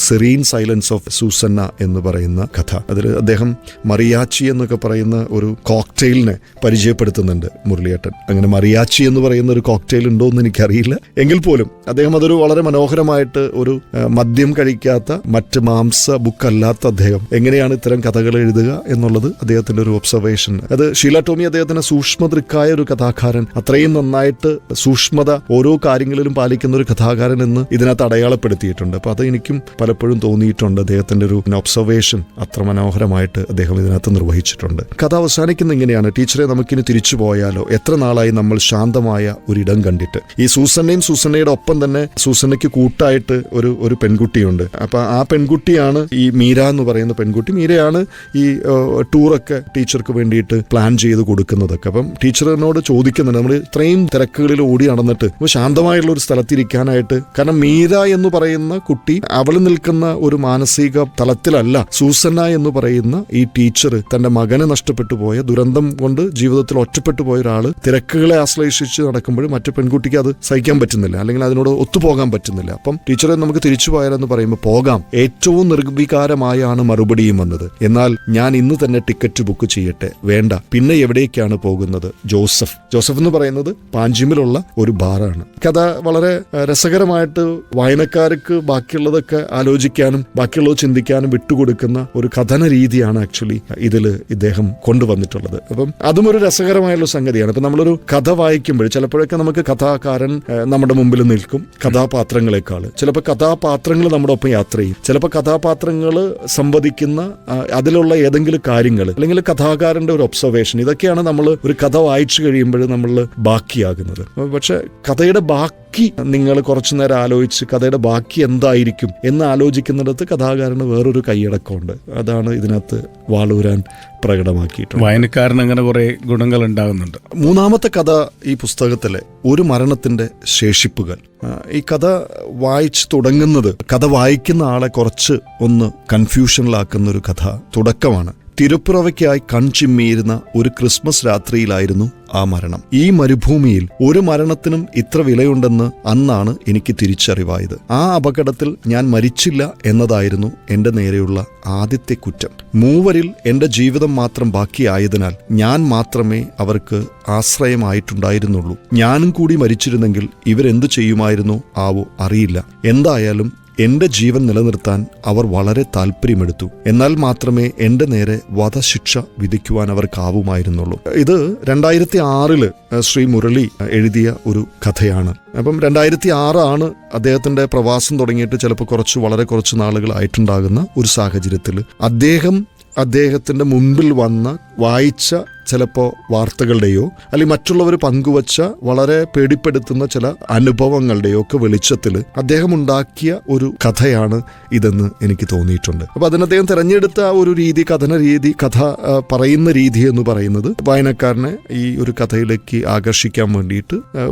സെറീൻ സൈലൻസ് ഓഫ് സൂസന്ന എന്ന് പറയുന്ന കഥ. അതിൽ അദ്ദേഹം മറിയാച്ചി എന്നൊക്കെ പറയുന്ന ഒരു കോക്ടെയിലിനെ പരിചയപ്പെടുത്തുന്നുണ്ട് മുരളിയേട്ടൻ. അങ്ങനെ മറിയാച്ചി എന്ന് പറയുന്ന ഒരു കോക്ടെയിൽ ഉണ്ടോ എന്ന് എനിക്കറിയില്ല. എങ്കിൽ പോലും അദ്ദേഹം അതൊരു വളരെ മനോഹരമായിട്ട്, ഒരു മദ്യം കഴിക്കാത്ത, മറ്റ് മാംസ ബുക്കല്ലാത്ത അദ്ദേഹം എങ്ങനെയാണ് ഇത്തരം കഥകൾ എഴുതുക എന്നുള്ളത് അദ്ദേഹത്തിന്റെ ഒരു ഒബ്സർവേഷൻ. അത് ഷീല ടോമി അദ്ദേഹത്തിന് സൂക്ഷ്മദൃക്കായ ഒരു കഥാകാരൻ, അത്രയും നന്നായിട്ട് സൂക്ഷ്മത ഓരോ കാര്യങ്ങളിലും പാലിക്കുന്ന ഒരു കഥാകാരൻ എന്ന് ഇതിനകത്ത് അടയാളപ്പെടുത്തിയിട്ടുണ്ട്. അപ്പൊ അത് എനിക്കും പലപ്പോഴും തോന്നിയിട്ടുണ്ട്. അദ്ദേഹത്തിന്റെ ഒരു ഒബ്സർവേഷൻ അത്ര മനോഹരമായിട്ട് അദ്ദേഹം ഇതിനകത്ത് നിർവഹിച്ചിട്ടുണ്ട്. കഥ അവസാനിക്കുന്ന ഇങ്ങനെയാണ്: ടീച്ചറെ, നമുക്കിനി തിരിച്ചു പോയാലോ? എത്ര നാളായി നമ്മൾ ശാന്തമായ ഒരിടം കണ്ടിട്ട്. ഈ സൂസന്നയുടെ ഒപ്പം തന്നെ സൂസന്നയ്ക്ക് കൂട്ടായിട്ട് ഒരു പെൺകുട്ടിയുണ്ട്. അപ്പൊ ആ പെൺകുട്ടിയാണ് ഈ മീര എന്ന് പറയുന്ന പെൺകുട്ടി. മീരയാണ് ഈ ടൂറൊക്കെ ടീച്ചർക്ക് വേണ്ടിയിട്ട് പ്ലാൻ ചെയ്ത് കൊടുക്കുന്നതൊക്കെ. അപ്പം ടീച്ചറിനോട് ചോദിക്കുന്നുണ്ട്, നമ്മൾ ഇത്രയും തിരക്കുകളിൽ ഓടി നടന്നിട്ട് ശാന്തമായുള്ള ഒരു സ്ഥലത്തിരിക്കാനായിട്ട്. കാരണം മീര എന്ന് പറയുന്ന കുട്ടി, അവൾ നിൽക്കുന്ന ഒരു മാനസിക തലത്തിലല്ല സൂസന്ന എന്ന് പറയുന്ന ഈ ടീച്ചർ. തന്റെ മകനെ നഷ്ടപ്പെട്ടു പോയ, ദുരന്തം കൊണ്ട് ജീവിതത്തിൽ ഒറ്റപ്പെട്ടു പോയ ഒരാള് തിരക്കുകളെ ആശ്ലേഷിച്ച് നടക്കുമ്പോഴും മറ്റു പെൺകുട്ടിക്ക് അത് സഹിക്കാൻ പറ്റുന്നില്ല, അല്ലെങ്കിൽ അതിനോട് ഒത്തുപോകാൻ പറ്റുന്നില്ല. അപ്പം ടീച്ചറെ, നമുക്ക് തിരിച്ചു പോയാലെന്ന് പറയുമ്പോൾ പോകാം. ഏറ്റവും നിർവികാരമായാണ് മറുപടിയും വന്നത്. എന്നാൽ ഞാൻ ഇന്ന് തന്നെ ടിക്കറ്റ് ബുക്ക് ചെയ്യട്ടെ? വേണ്ട. പിന്നെ എവിടേക്കാണ് പോകുന്നത്? ജോസഫ് എന്ന് പറയുന്നത് പാഞ്ചിമിലുള്ള ഒരു ബാറാണ്. കഥ വളരെ രസകരമായിട്ട് വായനക്കാർക്ക് ബാക്കിയുള്ളതൊക്കെ ആലോചിക്കാനും ബാക്കിയുള്ളത് ചിന്തിക്കാനും വിട്ടുകൊടുക്കുന്ന ഒരു കഥന രീതിയാണ് ആക്ച്വലി ഇതിൽ ഇദ്ദേഹം കൊണ്ടുവന്നിട്ടുള്ളത്. അപ്പം അതും ഒരു രസകരമായുള്ള സംഗതിയാണ്. ഇപ്പം നമ്മളൊരു കഥ വായിക്കുമ്പോൾ ചിലപ്പോഴൊക്കെ നമുക്ക് കഥാകാരൻ നമ്മുടെ മുമ്പിൽ നിൽക്കും കഥാപാത്രങ്ങളെക്കാൾ. ചിലപ്പോൾ കഥാപാത്രങ്ങൾ നമ്മുടെ ഒപ്പം യാത്ര ചെയ്യും. ചിലപ്പോൾ കഥാപാത്രങ്ങൾ സംവദിക്കുന്ന അതിലുള്ള ഏതെങ്കിലും കാര്യങ്ങൾ, അല്ലെങ്കിൽ കഥാകാരന്റെ ഒരു ഒബ്സർവേഷൻ, ഇതൊക്കെയാണ് നമ്മൾ ഒരു കഥ വായിച്ചു കഴിയുമ്പോൾ നമ്മൾ ബാക്കിയാകുന്നത്. പക്ഷെ കഥയുടെ ബാക്കി നിങ്ങൾ കുറച്ചു നേരം ആലോചിച്ച് കഥയുടെ ബാക്കി എന്തായിരിക്കും എന്ന് ആലോചിക്കുന്നിടത്ത് കഥാകാരന് വേറൊരു കൈയടക്കമുണ്ട്. അതാണ് ഇതിനകത്ത് വാളൂരാൻ പ്രകടമാക്കിയിട്ടുണ്ട്. വായനക്കാരൻ അങ്ങനെ കുറെ ഗുണങ്ങൾ ഉണ്ടാകുന്നുണ്ട്. മൂന്നാമത്തെ കഥ ഈ പുസ്തകത്തിലെ ഒരു മരണത്തിന്റെ ശേഷിപ്പുകൾ. ഈ കഥ വായിച്ചു തുടങ്ങുന്നത് കഥ വായിക്കുന്ന ആളെ കുറച്ച് ഒന്ന് കൺഫ്യൂഷനിലാക്കുന്ന ഒരു കഥ തുടക്കമാണ്. തിരുപ്പിറവയ്ക്കായി കൺചിമ്മിയിരുന്ന ഒരു ക്രിസ്മസ് രാത്രിയിലായിരുന്നു ആ മരണം. ഈ മരുഭൂമിയിൽ ഒരു മരണത്തിനും ഇത്ര വിലയുണ്ടെന്ന് അന്നാണ് എനിക്ക് തിരിച്ചറിവായത്. ആ അപകടത്തിൽ ഞാൻ മരിച്ചില്ല എന്നതായിരുന്നു എന്റെ നേരെയുള്ള ആദ്യത്തെ കുറ്റം. മൂവരിൽ എന്റെ ജീവിതം മാത്രം ബാക്കിയായതിനാൽ ഞാൻ മാത്രമേ അവർക്ക് ആശ്രയമായിട്ടുണ്ടായിരുന്നുള്ളൂ. ഞാനും കൂടി മരിച്ചിരുന്നെങ്കിൽ ഇവരെന്തു ചെയ്യുമായിരുന്നോ ആവോ അറിയില്ല. എന്തായാലും എന്റെ ജീവൻ നിലനിർത്താൻ അവർ വളരെ താല്പര്യമെടുത്തു. എന്നാൽ മാത്രമേ എന്റെ നേരെ വധശിക്ഷ വിധിക്കുവാൻ അവർക്കാവുമായിരുന്നുള്ളൂ. ഇത് 2006 ശ്രീ മുരളി എഴുതിയ ഒരു കഥയാണ്. അപ്പം 2006 അദ്ദേഹത്തിന്റെ പ്രവാസം തുടങ്ങിയിട്ട് ചിലപ്പോൾ വളരെ കുറച്ച് നാളുകളായിട്ടുണ്ടാകുന്ന ഒരു സാഹചര്യത്തിൽ അദ്ദേഹം അദ്ദേഹത്തിൻ്റെ മുൻപിൽ വന്ന വായിച്ച ചിലപ്പോൾ വാർത്തകളുടെയോ അല്ലെങ്കിൽ മറ്റുള്ളവർ പങ്കുവച്ച വളരെ പേടിപ്പെടുത്തുന്ന ചില അനുഭവങ്ങളുടെയോ ഒക്കെ വെളിച്ചത്തിൽ അദ്ദേഹം ഉണ്ടാക്കിയ ഒരു കഥയാണ് ഇതെന്ന് എനിക്ക് തോന്നിയിട്ടുണ്ട്. അപ്പോൾ അതിന് അദ്ദേഹം തിരഞ്ഞെടുത്ത ആ ഒരു രീതി, കഥന രീതി, കഥ പറയുന്ന രീതി എന്ന് പറയുന്നത് വായനക്കാരനെ ഈ ഒരു കഥയിലേക്ക് ആകർഷിക്കാൻ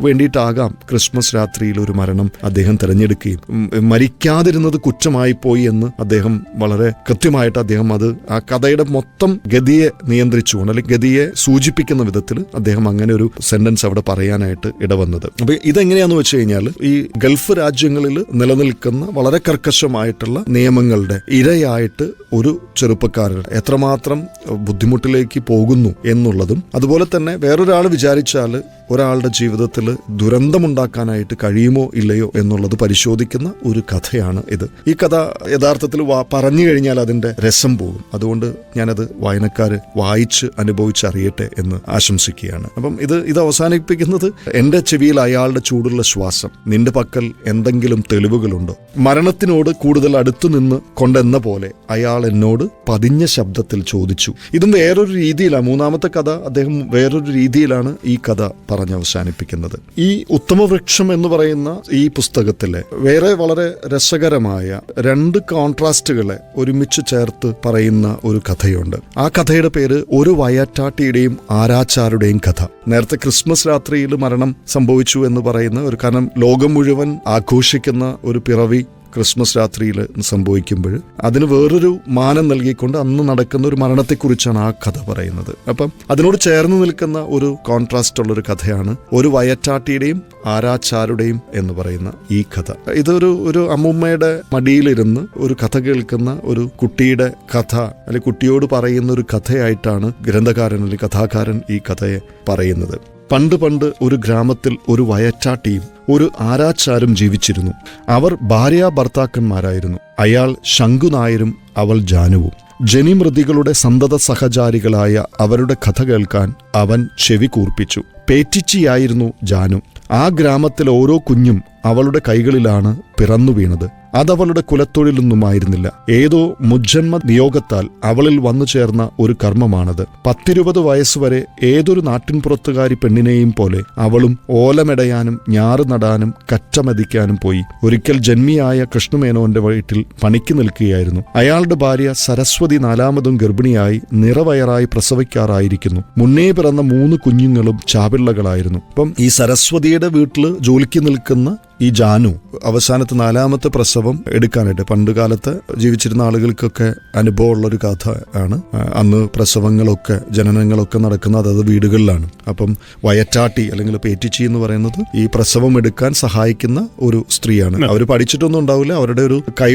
വേണ്ടിയിട്ടാകാം ക്രിസ്മസ് രാത്രിയിൽ ഒരു മരണം അദ്ദേഹം തിരഞ്ഞെടുക്കുകയും മരിക്കാതിരുന്നത് കുറ്റമായി പോയി എന്ന് അദ്ദേഹം വളരെ കൃത്യമായിട്ട് അദ്ദേഹം അത് ആ കഥയുടെ മൊത്തം ഗതിയെ നിയന്ത്രിച്ചുകൊണ്ട് അല്ലെങ്കിൽ ഗതിയെ സൂചിപ്പിക്കുന്ന വിധത്തിൽ അദ്ദേഹം അങ്ങനെ ഒരു സെന്റൻസ് അവിടെ പറയാനായിട്ട് ഇടവന്നത്. അപ്പൊ ഇതെങ്ങനെയാന്ന് വെച്ച് കഴിഞ്ഞാൽ ഈ ഗൾഫ് രാജ്യങ്ങളിൽ നിലനിൽക്കുന്ന വളരെ കർക്കശമായിട്ടുള്ള നിയമങ്ങളുടെ ഇരയായിട്ട് ഒരു ചെറുപ്പക്കാരൻ എത്രമാത്രം ബുദ്ധിമുട്ടിലേക്ക് പോകുന്നു എന്നുള്ളതും, അതുപോലെ തന്നെ വേറൊരാൾ വിചാരിച്ചാൽ ഒരാളുടെ ജീവിതത്തിൽ ദുരന്തമുണ്ടാക്കാനായിട്ട് കഴിയുമോ ഇല്ലയോ എന്നുള്ളത് പരിശോധിക്കുന്ന ഒരു കഥയാണ് ഇത്. ഈ കഥ യഥാർത്ഥത്തിൽ പറഞ്ഞു കഴിഞ്ഞാൽ അതിന്റെ രസം പോകും. അതുകൊണ്ട് ഞാനത് വായനക്കാര് വായിച്ച് അനുഭവിച്ചറിയട്ടെ എന്ന് ആശംസിക്കുകയാണ്. അപ്പം ഇത് അവസാനിപ്പിക്കുന്നത് എൻ്റെ ചെവിയിൽ അയാളുടെ ചൂടുള്ള ശ്വാസം, നിന്റെ പക്കൽ എന്തെങ്കിലും തെളിവുകളുണ്ടോ? മരണത്തിനോട് കൂടുതൽ അടുത്തു നിന്ന് കൊണ്ടെന്ന പോലെ അയാൾ എന്നോട് പതിഞ്ഞ ശബ്ദത്തിൽ ചോദിച്ചു. ഇതും വേറൊരു രീതിയിലാണ്, മൂന്നാമത്തെ കഥ അദ്ദേഹം വേറൊരു രീതിയിലാണ് ഈ കഥ പറഞ്ഞ് അവസാനിപ്പിക്കുന്നത്. ഈ ഉത്തമവൃക്ഷം എന്ന് പറയുന്ന ഈ പുസ്തകത്തിലെ വേറെ വളരെ രസകരമായ രണ്ട് കോൺട്രാസ്റ്റുകളെ ഒരുമിച്ച് ചേർത്ത് പറയുന്ന ഒരു കഥയുണ്ട്. ആ കഥയുടെ പേര് ഒരു വയറ്റാട്ടിയുടെയും ആരാച്ചാരുടെയും കഥ. നേരത്തെ ക്രിസ്മസ് രാത്രിയിൽ മരണം സംഭവിച്ചു എന്ന് പറയുന്ന ഒരു, കാരണം ലോകം മുഴുവൻ ആഘോഷിക്കുന്ന ഒരു പിറവി ക്രിസ്മസ് രാത്രിയിൽ സംഭവിക്കുമ്പോൾ അതിന് വേറൊരു മാനം നൽകിക്കൊണ്ട് അന്ന് നടക്കുന്ന ഒരു മരണത്തെക്കുറിച്ചാണ് ആ കഥ പറയുന്നത്. അപ്പം അതിനോട് ചേർന്ന് നിൽക്കുന്ന ഒരു കോൺട്രാസ്റ്റ് ഉള്ളൊരു കഥയാണ് ഒരു വയറ്റാട്ടിയുടെയും ആരാച്ചാരുടെയും എന്ന് പറയുന്ന ഈ കഥ. ഇതൊരു അമ്മൂമ്മയുടെ മടിയിലിരുന്ന് ഒരു കഥ കേൾക്കുന്ന ഒരു കുട്ടിയുടെ കഥ, അല്ലെങ്കിൽ കുട്ടിയോട് പറയുന്ന ഒരു കഥയായിട്ടാണ് ഗ്രന്ഥകാരൻ അല്ലെങ്കിൽ കഥാകാരൻ ഈ കഥയെ പറയുന്നത്. പണ്ട് ഒരു ഗ്രാമത്തിൽ ഒരു വയറ്റാട്ടിയും ഒരു ആരാച്ചാരും ജീവിച്ചിരുന്നു. അവർ ഭാര്യാഭർത്താക്കന്മാരായിരുന്നു. അയാൾ ശംഖുനായരും അവൾ ജാനുവും. ജനിമൃതികളുടെ സന്തത സഹചാരികളായ അവരുടെ കഥ കേൾക്കാൻ അവൻ ചെവി കൂർപ്പിച്ചു. പേറ്റിച്ചിയായിരുന്നു ജാനു. ആ ഗ്രാമത്തിലെ ഓരോ കുഞ്ഞും അവളുടെ കൈകളിലാണ് പിറന്നു വീണത്. അതവളുടെ കുലത്തൊഴിലൊന്നുമായിരുന്നില്ല. ഏതോ മുജ്ജന്മ നിയോഗത്താൽ അവളിൽ വന്നു ചേർന്ന ഒരു കർമ്മമാണത്. 10-20 വയസ്സുവരെ ഏതൊരു നാട്ടിൻപുറത്തുകാരി പെണ്ണിനെയും പോലെ അവളും ഓലമെടയാനും ഞാറ് നടാനും കച്ചമതിക്കാനും പോയി. ഒരിക്കൽ ജന്മിയായ കൃഷ്ണമേനോന്റെ വീട്ടിൽ പണിക്ക് നിൽക്കുകയായിരുന്നു. അയാളുടെ ഭാര്യ സരസ്വതി 4ാമതും ഗർഭിണിയായി നിറവയറായി പ്രസവിക്കാറായിരിക്കുന്നു. മുന്നേ പിറന്ന 3 കുഞ്ഞുങ്ങളും ചാപിള്ളകളായിരുന്നു. അപ്പം ഈ സരസ്വതിയുടെ വീട്ടിൽ ജോലിക്ക് നിൽക്കുന്ന ഈ ജാനു അവസാനത്തെ 4ാമത്തെ പ്രസവം എടുക്കാനായിട്ട്, പണ്ടുകാലത്ത് ജീവിച്ചിരുന്ന ആളുകൾക്കൊക്കെ അനുഭവമുള്ളൊരു കഥ ആണ്. അന്ന് പ്രസവങ്ങളൊക്കെ ജനനങ്ങളൊക്കെ നടക്കുന്നത് അതത് വീടുകളിലാണ്. അപ്പം വയറ്റാട്ടി അല്ലെങ്കിൽ പേറ്റിച്ചി എന്ന് പറയുന്നത് ഈ പ്രസവം എടുക്കാൻ സഹായിക്കുന്ന ഒരു സ്ത്രീയാണ്. അവർ പഠിച്ചിട്ടൊന്നും ഉണ്ടാവില്ല. അവരുടെ ഒരു കൈ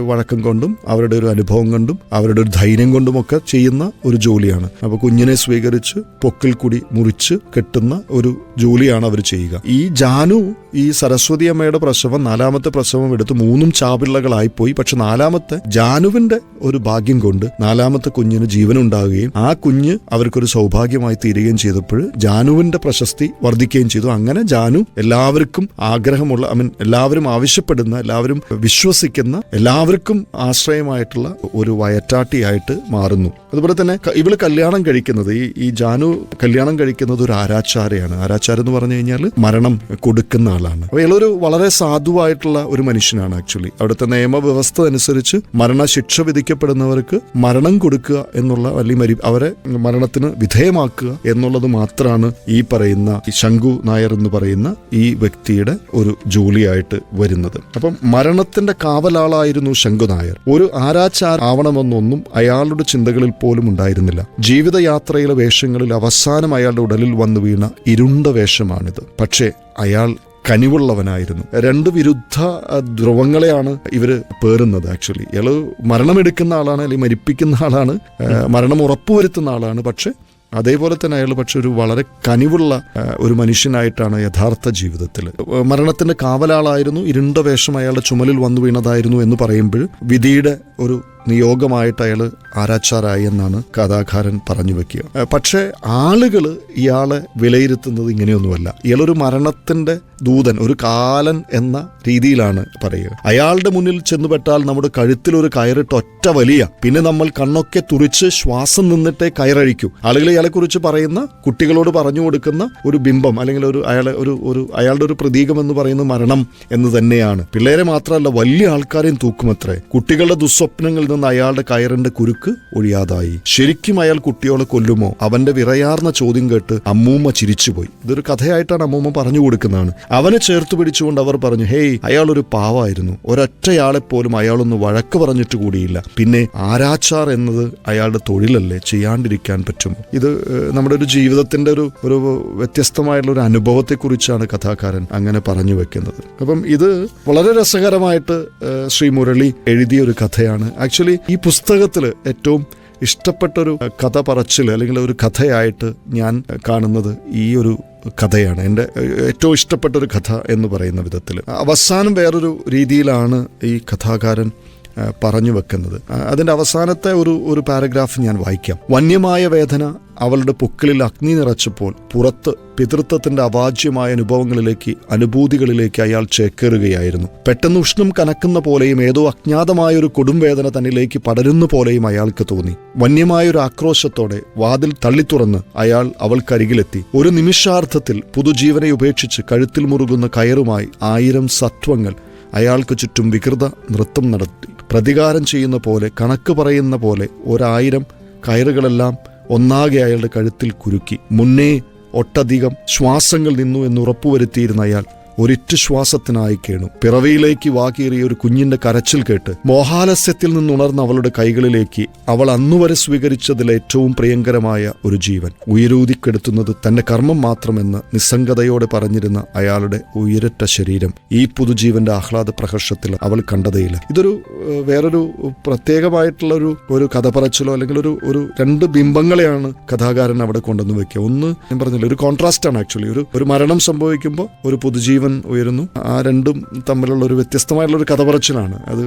വഴക്കം കൊണ്ടും അവരുടെ ഒരു അനുഭവം കൊണ്ടും അവരുടെ ഒരു ധൈര്യം കൊണ്ടും ഒക്കെ ചെയ്യുന്ന ഒരു ജോലിയാണ്. അപ്പൊ കുഞ്ഞിനെ സ്വീകരിച്ച് പൊക്കിൽ കൂടി മുറിച്ച് കെട്ടുന്ന ഒരു ജോലിയാണ് അവർ ചെയ്യുക. ഈ ജാനു ഈ സരസ്വതി അമ്മയുടെ പ്രസവം 4ാമത്തെ പ്രസവം എടുത്ത് 3 ചാപിള്ളകളായിപ്പോയി. പക്ഷെ 4ാമത്തെ ജാനുവിന്റെ ഒരു ഭാഗ്യം കൊണ്ട് 4ാമത്തെ കുഞ്ഞിന് ജീവനുണ്ടാകുകയും ആ കുഞ്ഞ് അവർക്കൊരു സൗഭാഗ്യമായി തീരുകയും ചെയ്തപ്പോൾ ജാനുവിന്റെ പ്രശസ്തി വർദ്ധിക്കുകയും ചെയ്തു. അങ്ങനെ ജാനു എല്ലാവർക്കും ആഗ്രഹമുള്ള, എല്ലാവരും ആവശ്യപ്പെടുന്ന, എല്ലാവരും വിശ്വസിക്കുന്ന, എല്ലാവർക്കും ആശ്രയമായിട്ടുള്ള ഒരു വയറ്റാട്ടിയായിട്ട് മാറുന്നു. അതുപോലെ തന്നെ ഇവള് കല്യാണം കഴിക്കുന്നത്, ഈ ജാനു കല്യാണം കഴിക്കുന്നത് ഒരു ആരാച്ചാരെയാണ്. ആരാച്ചാർ എന്ന് പറഞ്ഞു കഴിഞ്ഞാൽ മരണം കൊടുക്കുന്ന ആളാണ്. അപ്പൊ ഇയാളൊരു വളരെ സാധുവായിട്ടുള്ള ഒരു മനുഷ്യനാണ്. ആക്ച്വലി അവിടുത്തെ നിയമവ്യവസ്ഥ അനുസരിച്ച് മരണശിക്ഷ വിധിക്കപ്പെടുന്നവർക്ക് മരണം കൊടുക്കുക എന്നുള്ള, അല്ലെങ്കിൽ അവരെ മരണത്തിന് വിധേയമാക്കുക എന്നുള്ളത് മാത്രമാണ് ഈ പറയുന്ന ശംഖു നായർ എന്ന് പറയുന്ന ഈ വ്യക്തിയുടെ ഒരു ജോലിയായിട്ട് വരുന്നത്. അപ്പം മരണത്തിന്റെ കാവലാളായിരുന്നു ശംഖു നായർ. ഒരു ആരാച്ചാർ ആവണമെന്നൊന്നും അയാളുടെ ചിന്തകളിൽ പോലും ഉണ്ടായിരുന്നില്ല. ജീവിതയാത്രയിലെ വേഷങ്ങളിൽ അവസാനം അയാളുടെ ഉടലിൽ വന്നു വീണ ഇരുണ്ട വേഷമാണിത്. പക്ഷേ അയാൾ കനിവുള്ളവനായിരുന്നു. 2 വിരുദ്ധ ധ്രുവങ്ങളെയാണ് ഇവര് പേറുന്നത്. ആക്ച്വലി ഇയാള് മരണമെടുക്കുന്ന ആളാണ്, അല്ലെങ്കിൽ മരിപ്പിക്കുന്ന ആളാണ്, മരണം ഉറപ്പുവരുത്തുന്ന ആളാണ്. പക്ഷെ അതേപോലെ തന്നെ അയാൾ പക്ഷെ ഒരു വളരെ കനിവുള്ള ഒരു മനുഷ്യനായിട്ടാണ് യഥാർത്ഥ ജീവിതത്തിൽ. മരണത്തിന്റെ കാവലാളായിരുന്നു, ഇരുണ്ട വേഷം അയാളുടെ ചുമലിൽ വന്നു വീണതായിരുന്നു എന്ന് പറയുമ്പോൾ വിധിയുടെ ഒരു നിയോഗമായിട്ട് അയാൾ ആരാച്ചാരായി എന്നാണ് കഥാകാരൻ പറഞ്ഞു വെക്കുക. പക്ഷേ ആളുകൾ ഇയാളെ വിലയിരുത്തുന്നത് ഇങ്ങനെയൊന്നുമല്ല. ഇയാളൊരു മരണത്തിന്റെ ദൂതൻ, ഒരു കാലൻ എന്ന രീതിയിലാണ് പറയുക. അയാളുടെ മുന്നിൽ ചെന്നുപെട്ടാൽ നമ്മുടെ കഴുത്തിലൊരു കയറിട്ട് ഒറ്റ വലിയ, പിന്നെ നമ്മൾ കണ്ണൊക്കെ തുറിച്ച് ശ്വാസം നിന്നിട്ടേ കയറഴിക്കൂ. ആളുകൾ ഇയാളെക്കുറിച്ച് പറയുന്ന, കുട്ടികളോട് പറഞ്ഞു കൊടുക്കുന്ന ഒരു ബിംബം അല്ലെങ്കിൽ അയാളുടെ ഒരു പ്രതീകം എന്ന് പറയുന്നത് മരണം എന്ന് തന്നെയാണ്. പിള്ളേരെ മാത്രമല്ല, വലിയ ആൾക്കാരെയും തൂക്കുമത്രേ. കുട്ടികളുടെ ദുസ്വപ്നങ്ങളിൽ നിന്ന് അയാളുടെ കയറിന്റെ കുരുക്ക് ഒഴിയാതായി. ശരിക്കും അയാൾ കുട്ടിയോളെ കൊല്ലുമോ? അവന്റെ വിറയാർന്ന ചോദ്യം കേട്ട് അമ്മൂമ്മ ചിരിച്ചുപോയി. ഇതൊരു കഥയായിട്ടാണ് അമ്മൂമ്മ പറഞ്ഞു കൊടുക്കുന്നതാണ്. അവനെ ചേർത്ത് പിടിച്ചുകൊണ്ട് അവർ പറഞ്ഞു, ഹേയ്, അയാളൊരു പാവായിരുന്നു. ഒരൊറ്റയാളെപ്പോലും അയാളൊന്ന് വഴക്ക് പറഞ്ഞിട്ട് കൂടിയില്ല. പിന്നെ ആരാച്ചാർ എന്നത് അയാളുടെ തൊഴിലല്ലേ, ചെയ്യാണ്ടിരിക്കാൻ പറ്റുമോ? ഇത് നമ്മുടെ ഒരു ജീവിതത്തിന്റെ ഒരു വ്യത്യസ്തമായിട്ടുള്ള ഒരു അനുഭവത്തെക്കുറിച്ചാണ് കഥാകാരൻ അങ്ങനെ പറഞ്ഞു വെക്കുന്നത്. അപ്പം ഇത് വളരെ രസകരമായിട്ട് ശ്രീ മുരളി എഴുതിയ ഒരു കഥയാണ്. ആക്ച്വലി ഈ പുസ്തകത്തിൽ ഏറ്റവും ഇഷ്ടപ്പെട്ടൊരു കഥ പറച്ചിൽ അല്ലെങ്കിൽ ഒരു കഥയായിട്ട് ഞാൻ കാണുന്നത് ഈ ഒരു കഥയാണ്. എൻ്റെ ഏറ്റവും ഇഷ്ടപ്പെട്ടൊരു കഥ എന്ന് പറയുന്ന വിധത്തിൽ. അവസാനം വേറൊരു രീതിയിലാണ് ഈ കഥാകാരൻ പറഞ്ഞു വെക്കുന്നത്. അതിൻ്റെ അവസാനത്തെ ഒരു പാരഗ്രാഫ് ഞാൻ വായിക്കാം. വന്യമായ വേദന അവളുടെ പൊക്കിളിൽ അഗ്നി നിറച്ചപ്പോൾ പുറത്ത് പിതൃത്വത്തിന്റെ അവാച്യമായ അനുഭൂതികളിലേക്ക് അയാൾ ചേക്കേറുകയായിരുന്നു. പെട്ടെന്ന് ഉഷ്ണം കനക്കുന്ന പോലെയും ഏതോ അജ്ഞാതമായൊരു കൊടുംവേദന തന്നിലേക്ക് പടരുന്ന പോലെയും അയാൾക്ക് തോന്നി. വന്യമായൊരു ആക്രോശത്തോടെ വാതിൽ തള്ളിത്തുറന്ന് അയാൾ അവൾക്കരികിലെത്തി. ഒരു നിമിഷാർത്ഥത്തിൽ പുതുജീവനെ ഉപേക്ഷിച്ച് കഴുത്തിൽ മുറുകുന്ന കയറുമായി 1000 സത്വങ്ങൾ അയാൾക്ക് ചുറ്റും വികൃത നൃത്തം നടത്തി. പ്രതികാരം ചെയ്യുന്ന പോലെ, കണക്ക് പറയുന്ന പോലെ 1000 കയറുകളെല്ലാം ഒന്നാകെ അയാളുടെ കഴുത്തിൽ കുരുക്കി. മുന്നേ ഒട്ടധികം ശ്വാസങ്ങൾ നിന്നു എന്ന് ഉറപ്പുവരുത്തിയിരുന്ന അയാൾ ഒരിറ്റ ശ്വാസത്തിനായി കേണു. പിറവിയിലേക്ക് വാകേറിയ ഒരു കുഞ്ഞിന്റെ കരച്ചിൽ കേട്ട് മോഹാലസ്യത്തിൽ നിന്നുണർന്ന അവളുടെ കൈകളിലേക്ക് അവൾ അന്നുവരെ സ്വീകരിച്ചതിൽ ഏറ്റവും പ്രിയങ്കരമായ ഒരു ജീവൻ ഉയരൂതിക്കെടുത്തുന്നത് തന്റെ കർമ്മം മാത്രമെന്ന് നിസ്സംഗതയോടെ പറഞ്ഞിരുന്ന അയാളുടെ ഉയരറ്റ ശരീരം ഈ പുതുജീവന്റെ ആഹ്ലാദ പ്രഹർഷത്തിൽ അവൾ കണ്ടതേയില്ല. ഇതൊരു വേറൊരു പ്രത്യേകമായിട്ടുള്ള ഒരു കഥ പറച്ചിലോ അല്ലെങ്കിൽ ഒരു രണ്ട് ബിംബങ്ങളെയാണ് കഥാകാരൻ അവിടെ കൊണ്ടുവന്ന് വെക്കുക. ഒന്ന് ഞാൻ പറഞ്ഞില്ല, ഒരു കോൺട്രാസ്റ്റ് ആണ് ആക്ച്വലി. ഒരു മരണം സംഭവിക്കുമ്പോൾ ഒരു പുതുജീവൻ ഉയരുന്നു. ആ രണ്ടും തമ്മിലുള്ള ഒരു വ്യത്യസ്തമായിട്ടുള്ള ഒരു കഥ പറച്ചിലാണ്. അത്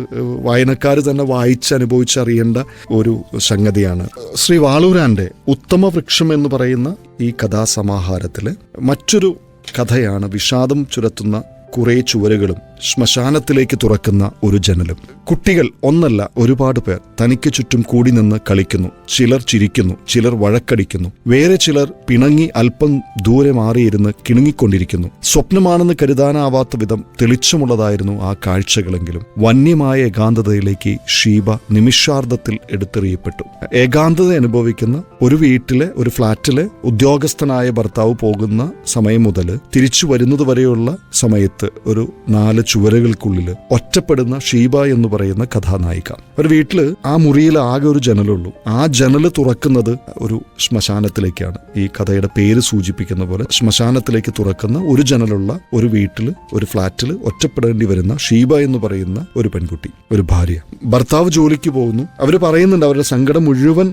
വായനക്കാർ തന്നെ വായിച്ച് അനുഭവിച്ചറിയേണ്ട ഒരു സംഗതിയാണ്. ശ്രീ വാളൂരാന്റെ ഉത്തമ വൃക്ഷം എന്ന് പറയുന്ന ഈ കഥാസമാഹാരത്തിലെ മറ്റൊരു കഥയാണ് വിഷാദം ചുരത്തുന്ന കുറെ ചുവരുകളും ശ്മശാനത്തിലേക്ക് തുറക്കുന്ന ഒരു ജനലും. കുട്ടികൾ ഒന്നല്ല ഒരുപാട് പേർ തനിക്ക് ചുറ്റും കൂടി നിന്ന് കളിക്കുന്നു. ചിലർ ചിരിക്കുന്നു, ചിലർ വഴക്കടിക്കുന്നു, വേറെ ചിലർ പിണങ്ങി അല്പം ദൂരെ മാറിയിരുന്ന് കിണുങ്ങിക്കൊണ്ടിരിക്കുന്നു. സ്വപ്നമാണെന്ന് കരുതാനാവാത്ത വിധം തെളിച്ചമുള്ളതായിരുന്നു ആ കാഴ്ചകളെങ്കിലും വന്യമായ ഏകാന്തതയിലേക്ക് ഷീബ നിമിഷാർദ്ധത്തിൽ എടുത്തെറിയപ്പെട്ടു. ഏകാന്തത അനുഭവിക്കുന്ന ഒരു വീട്ടിലെ ഒരു ഫ്ളാറ്റിലെ ഉദ്യോഗസ്ഥനായ ഭർത്താവ് പോകുന്ന സമയം മുതൽ തിരിച്ചു വരുന്നതുവരെയുള്ള സമയത്ത് ഒരു 4 ചുവരുകൾക്കുള്ളിൽ ഒറ്റപ്പെടുന്ന ഷീബ എന്ന് പറയുന്ന കഥാനായിക. ഒരു വീട്ടില് ആ മുറിയിൽ ആകെ ഒരു ജനലുള്ളൂ. ആ ജനല് തുറക്കുന്നത് ഒരു ശ്മശാനത്തിലേക്കാണ്. ഈ കഥയുടെ പേര് സൂചിപ്പിക്കുന്ന പോലെ ശ്മശാനത്തിലേക്ക് തുറക്കുന്ന ഒരു ജനലുള്ള ഒരു വീട്ടില്, ഒരു ഫ്ളാറ്റിൽ ഒറ്റപ്പെടേണ്ടി വരുന്ന ഷീബ എന്ന് പറയുന്ന ഒരു പെൺകുട്ടി, ഒരു ഭാര്യ. ഭർത്താവ് ജോലിക്ക് പോകുന്നു. അവര് പറയുന്നുണ്ട് അവരുടെ സങ്കടം മുഴുവൻ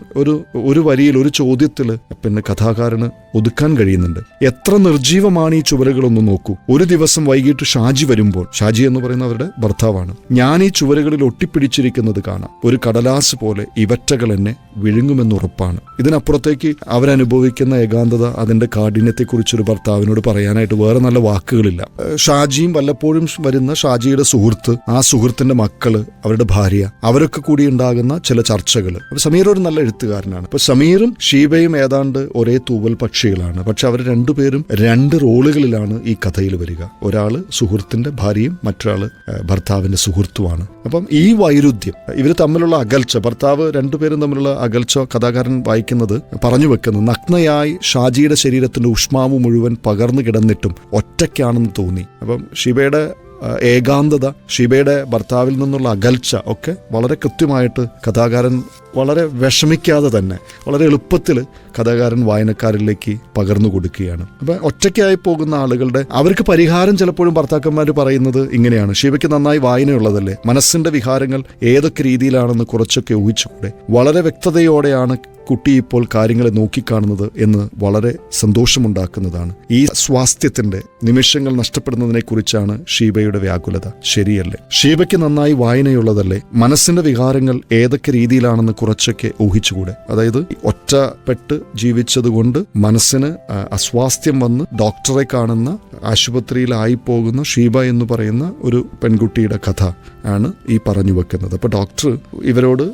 ഒരു വരിയിൽ, ഒരു ചോദ്യത്തില് പിന്നെ കഥാകാരന് ഒതുക്കാൻ കഴിയുന്നുണ്ട്. എത്ര നിർജീവമാണ് ഈ ചുവരുകളൊന്ന് നോക്കൂ. ഒരു ദിവസം വൈകിട്ട് ഷാജി വരുമ്പോൾ, ഷാജി എന്ന് പറയുന്ന അവരുടെ ഭർത്താവാണ്, ഞാൻ ഈ ചുവരുകളിൽ ഒട്ടിപ്പിടിച്ചിരിക്കുന്നത് കാണാം. ഒരു കടലാസ് പോലെ ഇവറ്റകൾ എന്നെ വിഴുങ്ങുമെന്നുറപ്പാണ്. ഇതിനപ്പുറത്തേക്ക് അവരനുഭവിക്കുന്ന ഏകാന്തത, അതിന്റെ കാഠിന്യത്തെക്കുറിച്ചൊരു ഭർത്താവിനോട് പറയാനായിട്ട് വേറെ നല്ല വാക്കുകളില്ല. ഷാജിയും വല്ലപ്പോഴും വരുന്ന ഷാജിയുടെ സുഹൃത്ത്, ആ സുഹൃത്തിന്റെ മക്കള്, അവരുടെ ഭാര്യ, അവരൊക്കെ കൂടി ഉണ്ടാകുന്ന ചില ചർച്ചകൾ. സമീർ ഒരു നല്ല എഴുത്തുകാരനാണ്. അപ്പൊ സമീറും ഷീബയും ഏതാണ്ട് ഒരേ തൂവൽ പക്ഷികളാണ്. പക്ഷെ അവർ രണ്ടുപേരും 2 റോളുകളിലാണ് ഈ കഥയിൽ വരിക. ഒരാള് സുഹൃത്തിന്റെ ഭാര്യയും മറ്റൊരാള് ഭർത്താവിന്റെ സുഹൃത്തുമാണ്. അപ്പം ഈ വൈരുദ്ധ്യം, ഇവർ തമ്മിലുള്ള അകൽച്ച, ഭർത്താവ് രണ്ടുപേരും തമ്മിലുള്ള അകൽച്ച കഥാകാരൻ വായിക്കുന്നത് പറഞ്ഞു വെക്കുന്നു. നഗ്നയായി ഷാജിയുടെ ശരീരത്തിന്റെ ഊഷ്മാവ് മുഴുവൻ പകർന്നു കിടന്നിട്ടും ഒറ്റയ്ക്കാണെന്ന് തോന്നി. അപ്പം ഷീബയുടെ ഏകാന്തത, ഷീബയുടെ ഭർത്താവിൽ നിന്നുള്ള അകൽച്ച ഒക്കെ വളരെ കൃത്യമായിട്ട് കഥാകാരൻ വളരെ വിഷമിക്കാതെ തന്നെ വളരെ എളുപ്പത്തിൽ കഥാകാരൻ വായനക്കാരിലേക്ക് പകർന്നു കൊടുക്കുകയാണ്. അപ്പം ഒറ്റയ്ക്കായി പോകുന്ന ആളുകളുടെ അവർക്ക് പരിഹാരം ചിലപ്പോഴും ഭർത്താക്കന്മാർ പറയുന്നത് ഇങ്ങനെയാണ്: ഷീബയ്ക്ക് നന്നായി വായനയുള്ളതല്ലേ, മനസ്സിന്റെ വികാരങ്ങൾ ഏതൊക്കെ രീതിയിലാണെന്ന് കുറച്ചൊക്കെ ഊഹിച്ചുകൂടെ, വളരെ വ്യക്തതയോടെയാണ് കുട്ടി ഇപ്പോൾ കാര്യങ്ങളെ നോക്കിക്കാണുന്നത് എന്ന് വളരെ സന്തോഷമുണ്ടാക്കുന്നതാണ്. ഈ സ്വാസ്ഥ്യത്തിന്റെ നിമിഷങ്ങൾ നഷ്ടപ്പെടുന്നതിനെ കുറിച്ചാണ് ഷീബയുടെ വ്യാകുലത. ശരിയല്ലേ? ഷീബയ്ക്ക് നന്നായി വായനയുള്ളതല്ലേ, മനസ്സിന്റെ വികാരങ്ങൾ ഏതൊക്കെ രീതിയിലാണെന്ന് കുറച്ചൊക്കെ ഊഹിച്ചുകൂടെ. അതായത് ഒറ്റപ്പെട്ട് ജീവിച്ചതുകൊണ്ട് മനസ്സിന് അസ്വാസ്ഥ്യം വന്ന് ഡോക്ടറെ കാണുന്ന, ആശുപത്രിയിലായി പോകുന്ന ഷീബ എന്ന് പറയുന്ന ഒരു പെൺകുട്ടിയുടെ കഥ ആണ് ഈ പറഞ്ഞു വെക്കുന്നത്. അപ്പൊ ഡോക്ടർ ഇവരോട്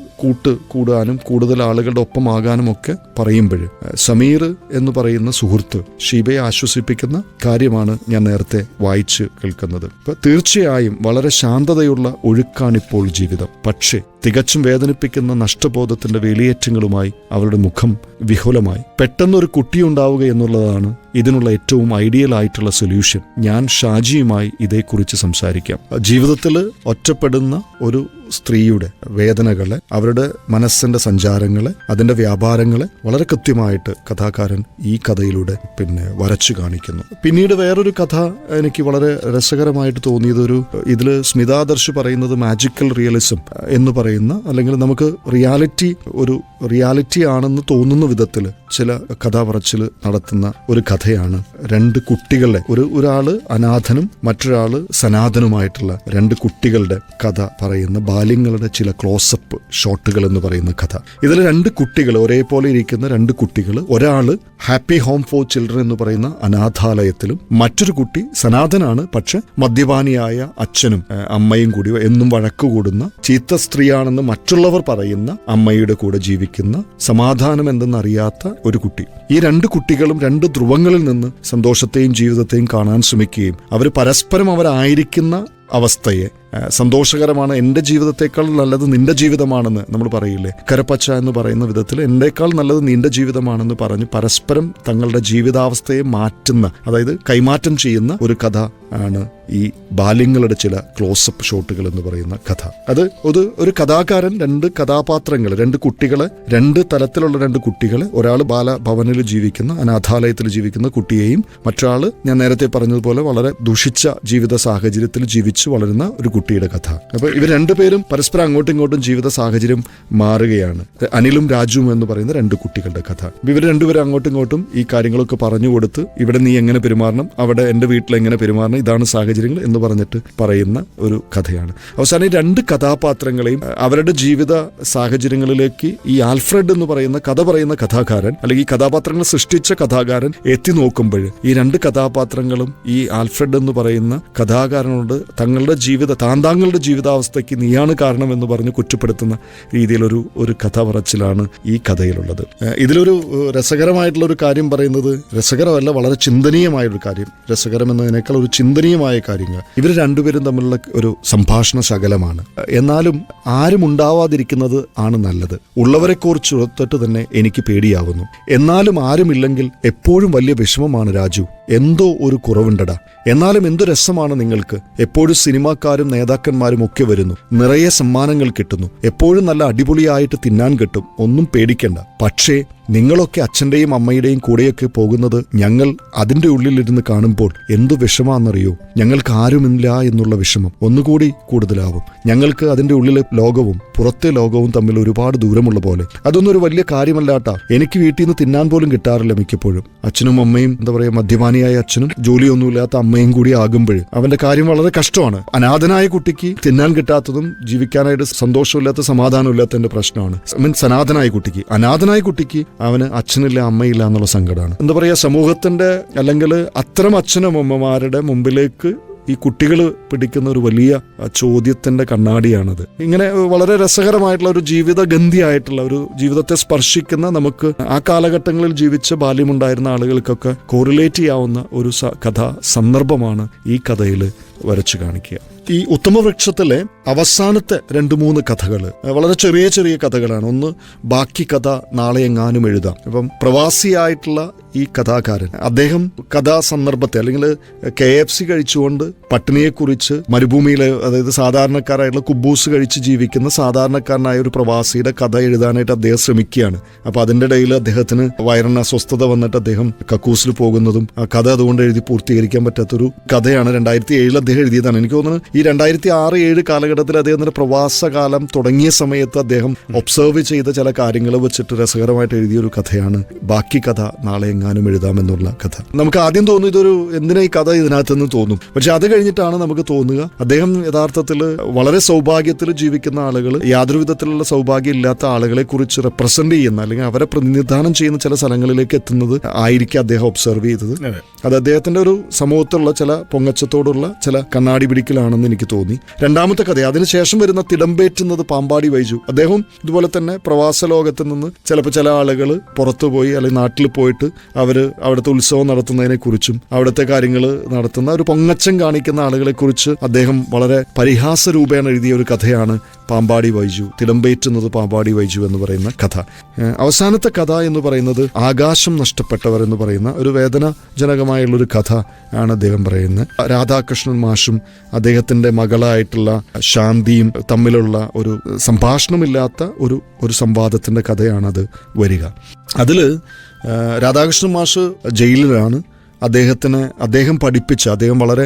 കൂടാനും കൂടുതൽ ആളുകളുടെ ഒപ്പം ആകാനും ഒക്കെ പറയുമ്പോൾ സമീർ എന്ന് പറയുന്ന സുഹൃത്ത് ഷീബയെ ആശ്വസിപ്പിക്കുന്ന കാര്യമാണ് ഞാൻ നേരത്തെ വായിച്ച് കേൾക്കുന്നത്. അപ്പൊ തീർച്ചയായും വളരെ ശാന്തതയുള്ള ഒഴുക്കാണിപ്പോൾ ജീവിതം. പക്ഷേ തികച്ചും വേദനിപ്പിക്കുന്ന നഷ്ടബോധത്തിന്റെ വേലിയേറ്റങ്ങളുമായി അവളുടെ മുഖം വിഹുലമായി. പെട്ടെന്നൊരു കുട്ടിയുണ്ടാവുക എന്നുള്ളതാണ് ഇതിനുള്ള ഏറ്റവും ഐഡിയൽ ആയിട്ടുള്ള സൊല്യൂഷൻ. ഞാൻ ഷാജിയുമായി ഇതേക്കുറിച്ച് സംസാരിക്കാം. ജീവിതത്തിൽ ഒറ്റപ്പെടുന്ന ഒരു സ്ത്രീയുടെ വേദനകളെ, അവരുടെ മനസ്സിന്റെ സഞ്ചാരങ്ങളെ, അതിന്റെ വ്യാപാരങ്ങളെ വളരെ കൃത്യമായിട്ട് കഥാകാരൻ ഈ കഥയിലൂടെ വരച്ചു കാണിക്കുന്നു. പിന്നീട് വേറൊരു കഥ എനിക്ക് വളരെ രസകരമായിട്ട് തോന്നിയത്, ഇതില് സ്മിതാദർശ് പറയുന്നത് മാജിക്കൽ റിയലിസം എന്ന് പറയുന്ന, അല്ലെങ്കിൽ നമുക്ക് ഒരു റിയാലിറ്റി ആണെന്ന് തോന്നുന്ന വിധത്തിൽ ചില കഥാപറച്ചിൽ നടത്തുന്ന ഒരു കഥയാണ്. രണ്ട് കുട്ടികളുടെ, ഒരാള് അനാഥനും മറ്റൊരാള് സനാതനുമായിട്ടുള്ള രണ്ട് കുട്ടികളുടെ കഥ പറയുന്ന ബാല്യങ്ങളുടെ ചില ക്ലോസപ്പ് ഷോട്ടുകൾ എന്ന് പറയുന്ന കഥ. ഇതിൽ രണ്ട് കുട്ടികൾ, ഒരേപോലെ ഇരിക്കുന്ന രണ്ട് കുട്ടികൾ, ഒരാള് ഹാപ്പി ഹോം ഫോർ ചിൽഡ്രൻ എന്ന് പറയുന്ന അനാഥാലയത്തിലും മറ്റൊരു കുട്ടി സനാതനാണ്, പക്ഷെ മദ്യപാനിയായ അച്ഛനും അമ്മയും കൂടി എന്നും വഴക്കു കൂടുന്ന, ചീത്ത സ്ത്രീയാണെന്ന് മറ്റുള്ളവർ പറയുന്ന അമ്മയുടെ കൂടെ ജീവിക്കുന്ന, സമാധാനം എന്തെന്നറിയാത്ത ഒരു കുട്ടി. ഈ രണ്ട് കുട്ടികളും രണ്ട് ധ്രുവങ്ങളിൽ നിന്ന് സന്തോഷത്തെയും ജീവിതത്തെയും കാണാൻ ശ്രമിക്കുകയും അവർ പരസ്പരം അവരായിരിക്കുന്ന അവസ്ഥയെ, സന്തോഷകരമാണ്, എൻ്റെ ജീവിതത്തെക്കാൾ നല്ലത് നിന്റെ ജീവിതമാണെന്ന് നമ്മൾ പറയില്ലേ, കരപ്പച്ച എന്ന് പറയുന്ന വിധത്തിൽ എൻ്റെക്കാൾ നല്ലത് നിന്റെ ജീവിതമാണെന്ന് പറഞ്ഞ് പരസ്പരം തങ്ങളുടെ ജീവിതാവസ്ഥയെ മാറ്റുന്ന, അതായത് കൈമാറ്റം ചെയ്യുന്ന ഒരു കഥ ആണ് ഈ ബാല്യങ്ങളുടെ ചില ക്ലോസപ്പ് ഷോട്ടുകൾ എന്ന് പറയുന്ന കഥ. അത് ഒരു കഥാകാരൻ രണ്ട് കഥാപാത്രങ്ങൾ, രണ്ട് കുട്ടികളെ, രണ്ട് തലത്തിലുള്ള രണ്ട് കുട്ടികളെ, ഒരാൾ ബാലഭവനിൽ ജീവിക്കുന്ന, അനാഥാലയത്തിൽ ജീവിക്കുന്ന കുട്ടിയെയും മറ്റൊരാൾ ഞാൻ നേരത്തെ പറഞ്ഞതുപോലെ വളരെ ദുഷിച്ച ജീവിത സാഹചര്യത്തിൽ ജീവിച്ചു വളരുന്ന ഒരു കുട്ടിയുടെ കഥ. അപ്പൊ ഇവർ രണ്ടുപേരും പരസ്പരം അങ്ങോട്ടും ഇങ്ങോട്ടും ജീവിത സാഹചര്യം മാറുകയാണ്. അനിലും രാജുവും എന്ന് പറയുന്ന രണ്ട് കുട്ടികളുടെ കഥ. ഇവർ രണ്ടുപേരും അങ്ങോട്ടും ഇങ്ങോട്ടും ഈ കാര്യങ്ങളൊക്കെ പറഞ്ഞു കൊടുത്ത്, ഇവിടെ നീ എങ്ങനെ പെരുമാറണം, അവിടെ എൻ്റെ വീട്ടിൽ എങ്ങനെ പെരുമാറണം, ഇതാണ് സാഹചര്യങ്ങൾ എന്ന് പറഞ്ഞിട്ട് പറയുന്ന ഒരു കഥയാണ്. അവസാനം ഈ രണ്ട് കഥാപാത്രങ്ങളെയും അവരുടെ ജീവിത സാഹചര്യങ്ങളിലേക്ക് ഈ ആൽഫ്രഡ് എന്ന് പറയുന്ന കഥ പറയുന്ന കഥാകാരൻ, അല്ലെങ്കിൽ ഈ കഥാപാത്രങ്ങൾ സൃഷ്ടിച്ച കഥാകാരൻ എത്തി നോക്കുമ്പോൾ ഈ രണ്ട് കഥാപാത്രങ്ങളും ഈ ആൽഫ്രഡ് എന്ന് പറയുന്ന കഥാകാരനോട് താങ്കളുടെ ജീവിതാവസ്ഥയ്ക്ക് നീയാണ് കാരണം എന്ന് പറഞ്ഞ് കുറ്റപ്പെടുത്തുന്ന രീതിയിലൊരു കഥ പറച്ചിലാണ് ഈ കഥയിലുള്ളത്. ഇതിലൊരു രസകരമായിട്ടുള്ള ഒരു കാര്യം പറയുന്നത്, രസകരമല്ല, വളരെ ചിന്തനീയമായൊരു കാര്യം, രസകരം എന്നതിനേക്കാൾ ഒരു ചിന്തനീയമായ കാര്യങ്ങൾ, ഇവർ രണ്ടുപേരും തമ്മിലുള്ള ഒരു സംഭാഷണ ശകലമാണ്. എന്നാലും ആരും ഉണ്ടാവാതിരിക്കുന്നത് ആണ് നല്ലത്. ഉള്ളവരെ കുറിച്ച് ഓർത്തിട്ട് തന്നെ എനിക്ക് പേടിയാവുന്നു. എന്നാലും ആരുമില്ലെങ്കിൽ എപ്പോഴും വലിയ വിഷമമാണ് രാജു, എന്തോ ഒരു കുറവുണ്ടടാ. എന്നാലും എന്തു രസമാണ് നിങ്ങൾക്ക്, എപ്പോഴും സിനിമാക്കാരും നേതാക്കന്മാരും ഒക്കെ വരുന്നു, നിറയെ സമ്മാനങ്ങൾ കിട്ടുന്നു, എപ്പോഴും നല്ല അടിപൊളിയായിട്ട് തിന്നാൻ കിട്ടും, ഒന്നും പേടിക്കണ്ട. പക്ഷേ നിങ്ങളൊക്കെ അച്ഛൻ്റെയും അമ്മയുടെയും കൂടെയൊക്കെ പോകുന്നത് ഞങ്ങൾ അതിൻ്റെ ഉള്ളിലിരുന്ന് കാണുമ്പോൾ എന്തു വിഷമാണെന്നറിയോ? ഞങ്ങൾക്ക് ആരുമില്ല എന്നുള്ള വിഷമം ഒന്നുകൂടി കൂടുതലാവും. ഞങ്ങൾക്ക് അതിൻ്റെ ഉള്ളിലെ ലോകവും പുറത്തെ ലോകവും തമ്മിൽ ഒരുപാട് ദൂരമുള്ള പോലെ. അതൊന്നും ഒരു വലിയ കാര്യമല്ലാട്ടാ. എനിക്ക് വീട്ടിൽ നിന്ന് തിന്നാൻ പോലും കിട്ടാറില്ല മിക്കപ്പോഴും. അച്ഛനും അമ്മയും, എന്താ പറയുക, മദ്യപാനിയായ അച്ഛനും ജോലിയൊന്നുമില്ലാത്ത അമ്മയും കൂടി ആകുമ്പോൾ അവന്റെ കാര്യം വളരെ കഷ്ടമാണ്. അനാഥനായ കുട്ടിക്ക് തിന്നാൻ കിട്ടാത്തതും ജീവിക്കാനായിട്ട് സന്തോഷമില്ലാത്ത, സമാധാനമില്ലാത്തതിന്റെ പ്രശ്നമാണ്. സനാതനായ കുട്ടിക്ക്, അനാഥനായ കുട്ടിക്ക് അവന് അച്ഛനില്ല അമ്മയില്ല എന്നുള്ള സങ്കടമാണ്. എന്താ പറയുക, സമൂഹത്തിന്റെ അല്ലെങ്കിൽ അത്തരം അച്ഛനമ്മമാരുടെ മുമ്പിലേക്ക് ഈ കുട്ടികൾ പിടിക്കുന്ന ഒരു വലിയ ചോദ്യത്തിന്റെ കണ്ണാടിയാണത്. ഇങ്ങനെ വളരെ രസകരമായിട്ടുള്ള ഒരു ജീവിതഗന്ധിയായിട്ടുള്ള ഒരു ജീവിതത്തെ സ്പർശിക്കുന്ന, നമുക്ക് ആ കാലഘട്ടങ്ങളിൽ ജീവിച്ച ബാല്യമുണ്ടായിരുന്ന ആളുകൾക്കൊക്കെ കോറിലേറ്റ് ചെയ്യാവുന്ന ഒരു കഥാ സന്ദർഭമാണ് ഈ കഥയിൽ വരച്ചു കാണിക്കുക. ഈ ഉത്തമവൃക്ഷത്തിലെ അവസാനത്തെ 2-3 കഥകൾ വളരെ ചെറിയ ചെറിയ കഥകളാണ്. ഒന്ന് ബാക്കി കഥ നാളെ എങ്ങാനും എഴുതാം. അപ്പം പ്രവാസിയായിട്ടുള്ള ഈ കഥാകാരൻ അദ്ദേഹം കഥാസന്ദർഭത്തെ അല്ലെങ്കിൽ KFC കഴിച്ചുകൊണ്ട് പട്ടിണിയെക്കുറിച്ച് മരുഭൂമിയിലെ, അതായത് സാധാരണക്കാരായിട്ടുള്ള കുബൂസ് കഴിച്ച് ജീവിക്കുന്ന സാധാരണക്കാരനായ ഒരു പ്രവാസിയുടെ കഥ എഴുതാനായിട്ട് അദ്ദേഹം ശ്രമിക്കുകയാണ്. അപ്പോൾ അതിൻ്റെ ഇടയിൽ അദ്ദേഹത്തിന് വയറിന് അസ്വസ്ഥത വന്നിട്ട് അദ്ദേഹം കക്കൂസിൽ പോകുന്നതും ആ കഥ അതുകൊണ്ട് എഴുതി പൂർത്തീകരിക്കാൻ പറ്റാത്തൊരു കഥയാണ്. 2007 അദ്ദേഹം എഴുതിയതാണ്. എനിക്ക് തോന്നുന്നു ഈ 2006-2007 കാലഘട്ടത്തിൽ അദ്ദേഹത്തിന്റെ പ്രവാസകാലം തുടങ്ങിയ സമയത്ത് അദ്ദേഹം ഒബ്സർവ് ചെയ്ത ചില കാര്യങ്ങൾ വെച്ചിട്ട് രസകരമായിട്ട് എഴുതിയൊരു കഥയാണ് ബാക്കി കഥ നാളെ എങ്ങാനും എഴുതാമെന്നുള്ള കഥ. നമുക്ക് ആദ്യം തോന്നും ഇതൊരു എന്തിനാ ഈ കഥ ഇതിനകത്തെന്ന് തോന്നും. പക്ഷെ അത് കഴിഞ്ഞിട്ടാണ് നമുക്ക് തോന്നുക അദ്ദേഹം യഥാർത്ഥത്തിൽ വളരെ സൗഭാഗ്യത്തിൽ ജീവിക്കുന്ന ആളുകൾ, യാതൊരു വിധത്തിലുള്ള സൗഭാഗ്യം ഇല്ലാത്ത ആളുകളെ കുറിച്ച് റെപ്രസെന്റ് ചെയ്യുന്ന അല്ലെങ്കിൽ അവരെ പ്രതിനിധാനം ചെയ്യുന്ന ചില സ്ഥലങ്ങളിലേക്ക് എത്തുന്നത് ആയിരിക്കും അദ്ദേഹം ഒബ്സർവ് ചെയ്തത്. അത് അദ്ദേഹത്തിന്റെ ഒരു സമൂഹത്തിലുള്ള ചില പൊങ്ങച്ചത്തോടുള്ള ചില കണ്ണാടി പിടിക്കലാണെന്ന് എനിക്ക് തോന്നി. രണ്ടാമത്തെ കഥ അതിനുശേഷം വരുന്ന തിടമ്പേറ്റുന്നത് പാമ്പാടി വൈജു. അദ്ദേഹം ഇതുപോലെ തന്നെ പ്രവാസ ലോകത്ത് നിന്ന് ചിലപ്പോൾ ചില ആളുകൾ പുറത്തുപോയി അല്ലെങ്കിൽ നാട്ടിൽ പോയിട്ട് അവിടുത്തെ ഉത്സവം നടത്തുന്നതിനെ കുറിച്ചും അവിടുത്തെ കാര്യങ്ങൾ നടത്തുന്ന ഒരു പൊങ്ങച്ചം കാണിക്കുന്ന ആളുകളെ കുറിച്ച് അദ്ദേഹം വളരെ പരിഹാസ രൂപേണ എഴുതിയ ഒരു കഥയാണ് പാമ്പാടി വൈജു, തിടമ്പേറ്റുന്നത് പാമ്പാടി വൈജു എന്ന് പറയുന്ന കഥ. അവസാനത്തെ കഥ എന്ന് പറയുന്നത് ആകാശം നഷ്ടപ്പെട്ടവർ എന്ന് പറയുന്ന ഒരു വേദനാജനകമായുള്ളൊരു കഥ ആണ് അദ്ദേഹം പറയുന്നത്. രാധാകൃഷ്ണൻ മാഷും അദ്ദേഹത്തിന്റെ മകളായിട്ടുള്ള ശാന്തിയും തമ്മിലുള്ള ഒരു സംഭാഷണമില്ലാത്ത ഒരു സംവാദത്തിന്റെ കഥയാണത് വരിക. അതിൽ രാധാകൃഷ്ണൻ മാഷ് ജയിലിലാണ്. അദ്ദേഹം വളരെ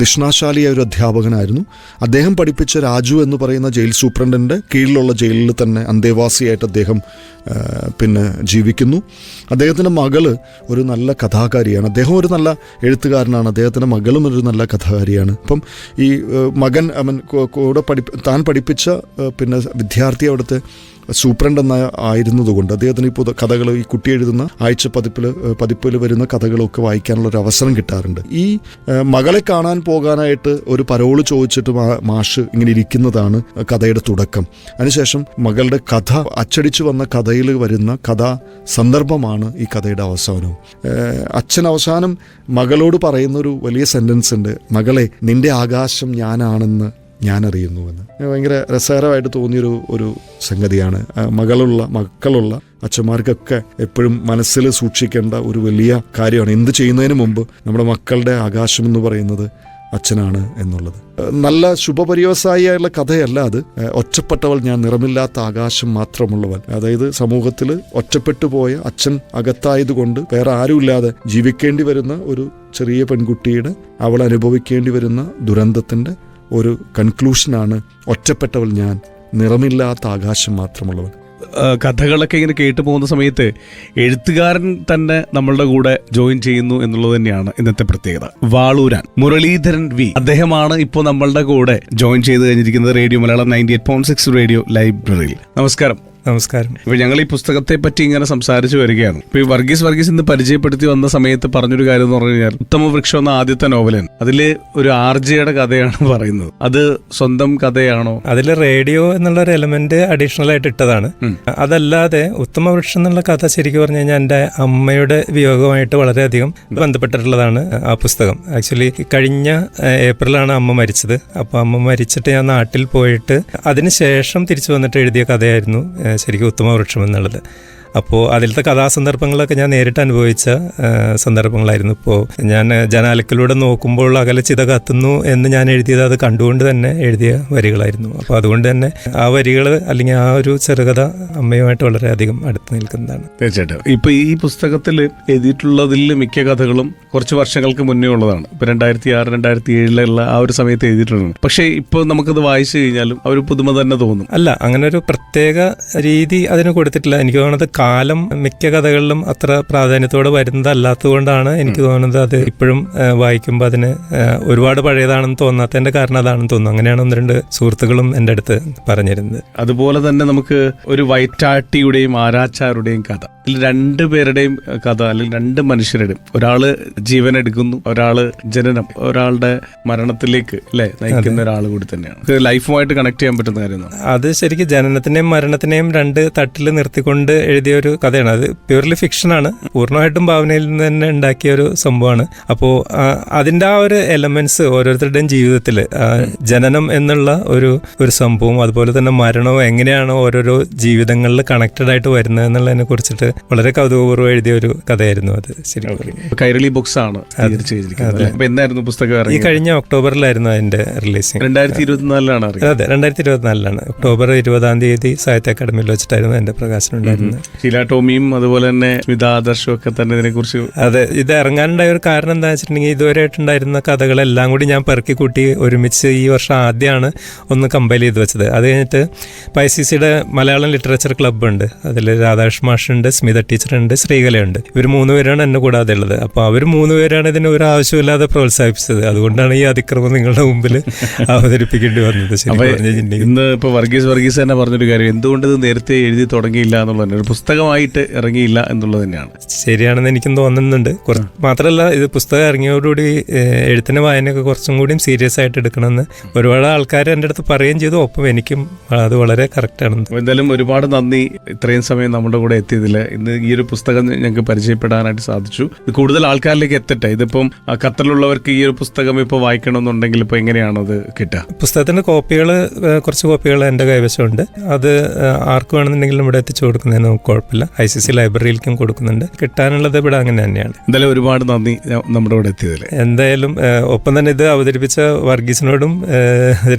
ദിഷ്ണാശാലിയായ ഒരു അധ്യാപകനായിരുന്നു. അദ്ദേഹം പഠിപ്പിച്ച രാജു എന്ന് പറയുന്ന ജയിൽ സൂപ്രണ്ടിൻ്റെ കീഴിലുള്ള ജയിലിൽ തന്നെ അന്തേവാസിയായിട്ട് അദ്ദേഹം പിന്നെ ജീവിക്കുന്നു. അദ്ദേഹത്തിൻ്റെ മകള് ഒരു നല്ല കഥാകാരിയാണ്. അദ്ദേഹം ഒരു നല്ല എഴുത്തുകാരനാണ്. അദ്ദേഹത്തിൻ്റെ മകളും ഒരു നല്ല കഥാകാരിയാണ്. അപ്പം ഈ മകൻ കൂടെ താൻ പഠിപ്പിച്ച പിന്നെ വിദ്യാർത്ഥി അവിടുത്തെ സൂപ്രണ്ട് ആയിരുന്നതുകൊണ്ട് അദ്ദേഹത്തിന് ഇപ്പോൾ കഥകൾ, ഈ കുട്ടി എഴുതുന്ന ആഴ്ച പതിപ്പിൽ വരുന്ന കഥകളൊക്കെ വായിക്കാനുള്ള ഒരു അവസരം കിട്ടാറുണ്ട്. ഈ മകളെ കാണാൻ പോകാനായിട്ട് ഒരു പരോള് ചോദിച്ചിട്ട് മാഷ് ഇങ്ങനെ ഇരിക്കുന്നതാണ് കഥയുടെ തുടക്കം. അതിനുശേഷം മകളുടെ കഥ അച്ചടിച്ചു വന്ന കഥയിൽ വരുന്ന കഥാ സന്ദർഭമാണ് ഈ കഥയുടെ അവസാനവും. അച്ഛൻ അവസാനം മകളോട് പറയുന്ന ഒരു വലിയ സെന്റൻസ് ഉണ്ട്, മകളെ നിന്റെ ആകാശം ഞാനാണെന്ന് ഞാനറിയുന്നുവെന്ന്. ഭയങ്കര രസകരമായിട്ട് തോന്നിയൊരു സംഗതിയാണ്. മക്കളുള്ള അച്ഛന്മാർക്കൊക്കെ എപ്പോഴും മനസ്സിൽ സൂക്ഷിക്കേണ്ട ഒരു വലിയ കാര്യമാണ്. എന്ത് ചെയ്യുന്നതിന് മുമ്പ് നമ്മുടെ മക്കളുടെ ആകാശം എന്ന് പറയുന്നത് അച്ഛനാണ് എന്നുള്ളത്. നല്ല ശുഭപര്യവസായിയായുള്ള കഥയല്ല അത്. ഒറ്റപ്പെട്ടവൾ ഞാൻ, നിറമില്ലാത്ത ആകാശം മാത്രമുള്ളവൻ. അതായത് സമൂഹത്തിൽ ഒറ്റപ്പെട്ടു പോയ അച്ഛൻ അകത്തായതുകൊണ്ട് വേറെ ആരുമില്ലാതെ ജീവിക്കേണ്ടി വരുന്ന ഒരു ചെറിയ പെൺകുട്ടിയുടെ അവൾ അനുഭവിക്കേണ്ടി വരുന്ന ദുരന്തത്തിൻ്റെ ഒരു കൺക്ലൂഷനാണ് ഒറ്റപ്പെട്ടവൾ ഞാൻ, നിറമില്ലാത്ത ആകാശം മാത്രമുള്ളവൻ. കഥകളൊക്കെ ഇങ്ങനെ കേട്ടു പോകുന്ന സമയത്ത് എഴുത്തുകാരൻ തന്നെ നമ്മളുടെ കൂടെ ജോയിൻ ചെയ്യുന്നു എന്നുള്ളത് തന്നെയാണ് ഇന്നത്തെ പ്രത്യേകത. വാളൂരാൻ മുരളീധരൻ വി അദ്ദേഹമാണ് ഇപ്പോൾ നമ്മളുടെ കൂടെ ജോയിൻ ചെയ്ത് കഴിഞ്ഞിരിക്കുന്നത് റേഡിയോ മലയാളം 98.6 റേഡിയോ ലൈബ്രറിയിൽ. നമസ്കാരം. നമസ്കാരം. ഇപ്പൊ ഞങ്ങൾ ഈ പുസ്തകത്തെ പറ്റി ഇങ്ങനെ സംസാരിച്ചു വരികയാണ്. ഇപ്പൊ ഈ വർഗീസ് ഇന്ന് പരിചയപ്പെടുത്തി വന്ന സമയത്ത് പറഞ്ഞൊരു കാര്യം എന്ന് പറഞ്ഞു കഴിഞ്ഞാൽ ഉത്തമവൃക്ഷം എന്ന ആദ്യത്തെ നോവലാണ്. അതില് ഒരു ആർജയുടെ കഥയാണ് പറയുന്നത്. അത് സ്വന്തം കഥയാണോ? അതില് റേഡിയോ എന്നുള്ള ഒരു എലമെന്റ് അഡീഷണൽ ആയിട്ട് ഇട്ടതാണ്. അതല്ലാതെ ഉത്തമവൃക്ഷം എന്നുള്ള കഥ ശരിക്കും പറഞ്ഞു കഴിഞ്ഞാൽ എൻ്റെ അമ്മയുടെ വിയോഗമായിട്ട് വളരെയധികം ബന്ധപ്പെട്ടിട്ടുള്ളതാണ് ആ പുസ്തകം. ആക്ച്വലി കഴിഞ്ഞ ഏപ്രിലാണ് അമ്മ മരിച്ചത്. അപ്പോൾ അമ്മ മരിച്ചിട്ട് ഞാൻ നാട്ടിൽ പോയിട്ട് അതിനുശേഷം തിരിച്ചു വന്നിട്ട് എഴുതിയ കഥയായിരുന്നു ശരിക്കും ഉത്തമവൃക്ഷം എന്നുള്ളത്. അപ്പോൾ അതിലത്തെ കഥാസന്ദർഭങ്ങളൊക്കെ ഞാൻ നേരിട്ട് അനുഭവിച്ച സന്ദർഭങ്ങളായിരുന്നു. ഇപ്പോൾ ഞാൻ ജനാലക്കിലൂടെ നോക്കുമ്പോൾ അകലെ ചിത കത്തുന്നു എന്ന് ഞാൻ എഴുതിയത് അത് കണ്ടുകൊണ്ട് തന്നെ എഴുതിയ വരികളായിരുന്നു. അപ്പോൾ അതുകൊണ്ട് തന്നെ ആ വരികൾ അല്ലെങ്കിൽ ആ ഒരു ചെറുകഥ അമ്മയുമായിട്ട് വളരെയധികം അടുത്ത് നിൽക്കുന്നതാണ്. തീർച്ചയായിട്ടും. ഇപ്പൊ ഈ പുസ്തകത്തിൽ എഴുതിയിട്ടുള്ളതിൽ മിക്ക കഥകളും കുറച്ച് വർഷങ്ങൾക്ക് മുന്നേ ഉള്ളതാണ്. ഇപ്പൊ 2006-2007 ആ ഒരു സമയത്ത് എഴുതിയിട്ടുണ്ട്. പക്ഷേ ഇപ്പോൾ നമുക്കത് വായിച്ചു കഴിഞ്ഞാലും ആ ഒരു പുതുമ തന്നെ തോന്നും. അല്ല, അങ്ങനെ ഒരു പ്രത്യേക രീതി അതിന് കൊടുത്തിട്ടില്ല. എനിക്ക് തോന്നുന്നത് കാലം മിക്ക കഥകളിലും അത്ര പ്രാധാന്യത്തോടെ വരുന്നതല്ലാത്തത് കൊണ്ടാണ് എനിക്ക് തോന്നുന്നത് അത് ഇപ്പോഴും വായിക്കുമ്പോൾ അതിന് ഒരുപാട് പഴയതാണെന്ന് തോന്നാത്തതിന്റെ കാരണം അതാണെന്ന് തോന്നുന്നു. അങ്ങനെയാണ് 1-2 സുഹൃത്തുക്കളും എൻ്റെ അടുത്ത് പറഞ്ഞിരുന്നത്. അതുപോലെ തന്നെ നമുക്ക് ഒരു വൈറ്റാട്ടിയുടെയും ആരാച്ചാരുടെയും കഥ, ഇതിൽ 2 പേരുടെയും കഥ, അല്ലെങ്കിൽ 2 മനുഷ്യരുടെയും, ഒരാള് ജീവൻ എടുക്കുന്നു, ഒരാള് ജനനം, ഒരാളുടെ മരണത്തിലേക്ക് നയിക്കുന്ന ഒരാൾ കൂടി തന്നെയാണ്. ലൈഫുമായിട്ട് കണക്ട് ചെയ്യാൻ പറ്റുന്ന കാര്യമാണ് അത്. ശരിക്കും ജനനത്തിനെയും മരണത്തിനെയും 2 തട്ടിൽ നിർത്തിക്കൊണ്ട് എഴുതിയ എഴുതിയ ഒരു കഥയാണ്. അത് പ്യൂർലി ഫിക്ഷനാണ്, പൂർണ്ണമായിട്ടും ഭാവനയിൽ നിന്ന് തന്നെ ഉണ്ടാക്കിയ ഒരു സംഭവമാണ്. അപ്പോൾ അതിൻ്റെ ആ ഒരു എലമെന്റ്സ് ഓരോരുത്തരുടെയും ജീവിതത്തിൽ ജനനം എന്നുള്ള ഒരു സംഭവം, അതുപോലെ തന്നെ മരണവും എങ്ങനെയാണോ ഓരോരോ ജീവിതങ്ങളിൽ കണക്റ്റഡ് ആയിട്ട് വരുന്നത് എന്നുള്ളതിനെ കുറിച്ചിട്ട് വളരെ കൗതുകപൂർവ്വം എഴുതിയ ഒരു കഥയായിരുന്നു അത്. ശരിക്കും കൈരളി ബുക്സ് ആണ് എന്നായിരുന്നു പുസ്തകം? ഈ കഴിഞ്ഞ ഒക്ടോബറിലായിരുന്നു അതിന്റെ റിലീസിങ്. 2024 അതെ, 2024 ഒക്ടോബർ 20 സാഹിത്യ അക്കാദമിയിൽ വെച്ചിട്ടായിരുന്നു എന്റെ പ്രകാശനം ഉണ്ടായിരുന്നത്. ഷീല ടോമിയും അതുപോലെ തന്നെ സ്മിത ആദർശും ഒക്കെ തന്നെ ഇതിനെ കുറിച്ച്. അതെ, ഇത് ഇറങ്ങാനുണ്ടായ ഒരു കാരണം എന്താ വെച്ചിട്ടുണ്ടെങ്കിൽ ഇതുവരെയായിട്ടുണ്ടായിരുന്ന കഥകളെല്ലാം കൂടി ഞാൻ പെറുക്കി കൂട്ടി ഒരുമിച്ച് ഈ വർഷം ആദ്യമാണ് ഒന്ന് കമ്പൈൽ ചെയ്ത് വെച്ചത്. അത് കഴിഞ്ഞിട്ട് ICCയുടെ മലയാളം ലിറ്ററേച്ചർ ക്ലബ്ബ് ഉണ്ട്, അതിൽ രാധാകൃഷ്ണ മാഷുണ്ട്, സ്മിത ടീച്ചറുണ്ട്, ശ്രീകലയുണ്ട്. ഇവർ 3 പേരാണ് എന്നെ കൂടാതെ ഉള്ളത്. അപ്പോൾ അവർ 3 പേരാണ് ഇതിന് ഒരു ആവശ്യമില്ലാതെ പ്രോത്സാഹിപ്പിച്ചത്. അതുകൊണ്ടാണ് ഈ അതിക്രമം നിങ്ങളുടെ മുമ്പിൽ അവതരിപ്പിക്കേണ്ടി വന്നത്. ഇന്ന് ഇപ്പൊ വർഗീസ് തന്നെ പറഞ്ഞൊരു കാര്യം, എന്തുകൊണ്ട് ഇത് നേരത്തെ എഴുതി തുടങ്ങിയില്ല എന്നുള്ളത്, ഒരു പുസ്തകമായിട്ട് ഇറങ്ങിയില്ല എന്നുള്ളത് തന്നെയാണ്. ശരിയാണെന്ന് എനിക്കും തോന്നുന്നുണ്ട്. മാത്രമല്ല, ഇത് പുസ്തകം ഇറങ്ങിയോടുകൂടി എഴുത്തിന് വായനയൊക്കെ കുറച്ചും കൂടിയും സീരിയസ് ആയിട്ട് എടുക്കണമെന്ന് ഒരുപാട് ആൾക്കാർ എൻ്റെ അടുത്ത് പറയുകയും ചെയ്തു. ഒപ്പം എനിക്കും അത് വളരെ കറക്റ്റാണ്. എന്തായാലും ഒരുപാട് നന്ദി ഇത്രയും സമയം നമ്മുടെ കൂടെ എത്തിയതിൽ. ഇന്ന് ഈ ഒരു പുസ്തകം ഞങ്ങൾക്ക് പരിചയപ്പെടാനായിട്ട് സാധിച്ചു. ഇത് കൂടുതൽ ആൾക്കാരിലേക്ക് എത്തട്ടെ. ഇതിപ്പം ഖത്തറിലുള്ളവർക്ക് ഈ ഒരു പുസ്തകം ഇപ്പോൾ വായിക്കണമെന്നുണ്ടെങ്കിൽ ഇപ്പോൾ എങ്ങനെയാണ് അത് കിട്ടുക? പുസ്തകത്തിന്റെ കുറച്ച് കോപ്പികൾ എൻ്റെ കൈവശമുണ്ട്. അത് ആർക്ക് വേണമെന്നുണ്ടെങ്കിലും ഇവിടെ എത്തിച്ചു കൊടുക്കുന്നതിന് നമുക്ക് കുഴപ്പമില്ല. ICC ലൈബ്രറിയിലേക്കും കൊടുക്കുന്നുണ്ട്. കിട്ടാനുള്ളത് ഇവിടെ അങ്ങനെ തന്നെയാണ്. എന്തായാലും ഒരുപാട് നന്ദി നമ്മുടെ കൂടെ എത്തിയതിൽ. എന്തായാലും ഒപ്പം തന്നെ ഇത് അവതരിപ്പിച്ച വർഗീസിനോടും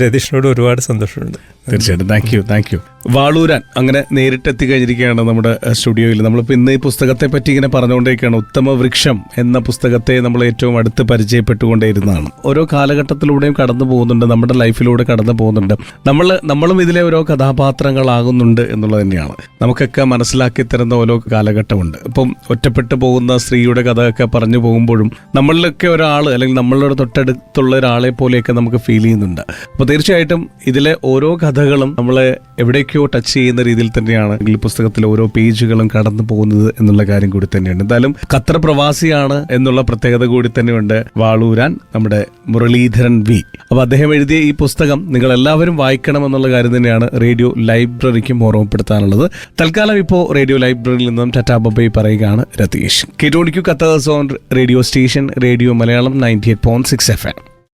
രതീഷിനോടും ഒരുപാട് സന്തോഷമുണ്ട്. തീർച്ചയായിട്ടും താങ്ക് യു. വാളൂരാൻ അങ്ങനെ നേരിട്ടെത്തി കഴിഞ്ഞിരിക്കുകയാണ് നമ്മുടെ സ്റ്റുഡിയോയിൽ. നമ്മളിപ്പോൾ ഇന്ന് ഈ പുസ്തകത്തെ പറ്റി ഇങ്ങനെ പറഞ്ഞുകൊണ്ടേക്കാണ്. ഉത്തമ വൃക്ഷം എന്ന പുസ്തകത്തെ നമ്മൾ ഏറ്റവും അടുത്ത് പരിചയപ്പെട്ടുകൊണ്ടേയിരുന്നതാണ്. ഓരോ കാലഘട്ടത്തിലൂടെയും കടന്നു പോകുന്നുണ്ട്, നമ്മുടെ ലൈഫിലൂടെ കടന്നു പോകുന്നുണ്ട്. നമ്മളും ഇതിലെ ഓരോ കഥാപാത്രങ്ങളാകുന്നുണ്ട് എന്നുള്ളത് തന്നെയാണ്. നമുക്കൊക്കെ മനസ്സിലാക്കി തരുന്ന ഓരോ കാലഘട്ടമുണ്ട്. ഇപ്പം ഒറ്റപ്പെട്ടു പോകുന്ന സ്ത്രീയുടെ കഥയൊക്കെ പറഞ്ഞു പോകുമ്പോഴും നമ്മളിലൊക്കെ ഒരാൾ, അല്ലെങ്കിൽ നമ്മളുടെ തൊട്ടടുത്തുള്ള ഒരാളെ പോലെയൊക്കെ നമുക്ക് ഫീൽ ചെയ്യുന്നുണ്ട്. അപ്പോൾ തീർച്ചയായിട്ടും ഇതിലെ ഓരോ കഥകളും നമ്മളെ എവിടേക്കോ ടച്ച് ചെയ്യുന്ന രീതിയിൽ തന്നെയാണ് ഈ പുസ്തകത്തിലെ ഓരോ പേജുകളും കടന്നു പോകുന്നത് എന്നുള്ള കാര്യം കൂടി തന്നെയുണ്ട്. എന്തായാലും ഖത്തർ പ്രവാസിയാണ് എന്നുള്ള പ്രത്യേകത കൂടി തന്നെയുണ്ട് വാളൂരാൻ, നമ്മുടെ മുരളീധരൻ V. അപ്പോൾ അദ്ദേഹം എഴുതിയ ഈ പുസ്തകം നിങ്ങൾ എല്ലാവരും വായിക്കണം എന്നുള്ള കാര്യം തന്നെയാണ് റേഡിയോ ലൈബ്രറിക്കും ഓർമ്മപ്പെടുത്താനുള്ളത്. തൽക്കാലം ഇപ്പോൾ റേഡിയോ ലൈബ്രറിയിൽ നിന്നും ടാറ്റാ ബൈ പറയുകയാണ് രതീഷ്. കേട്ടോണ്ടിക്കൂ Qatar zone radio station, radio Malayalam 98.6 FM.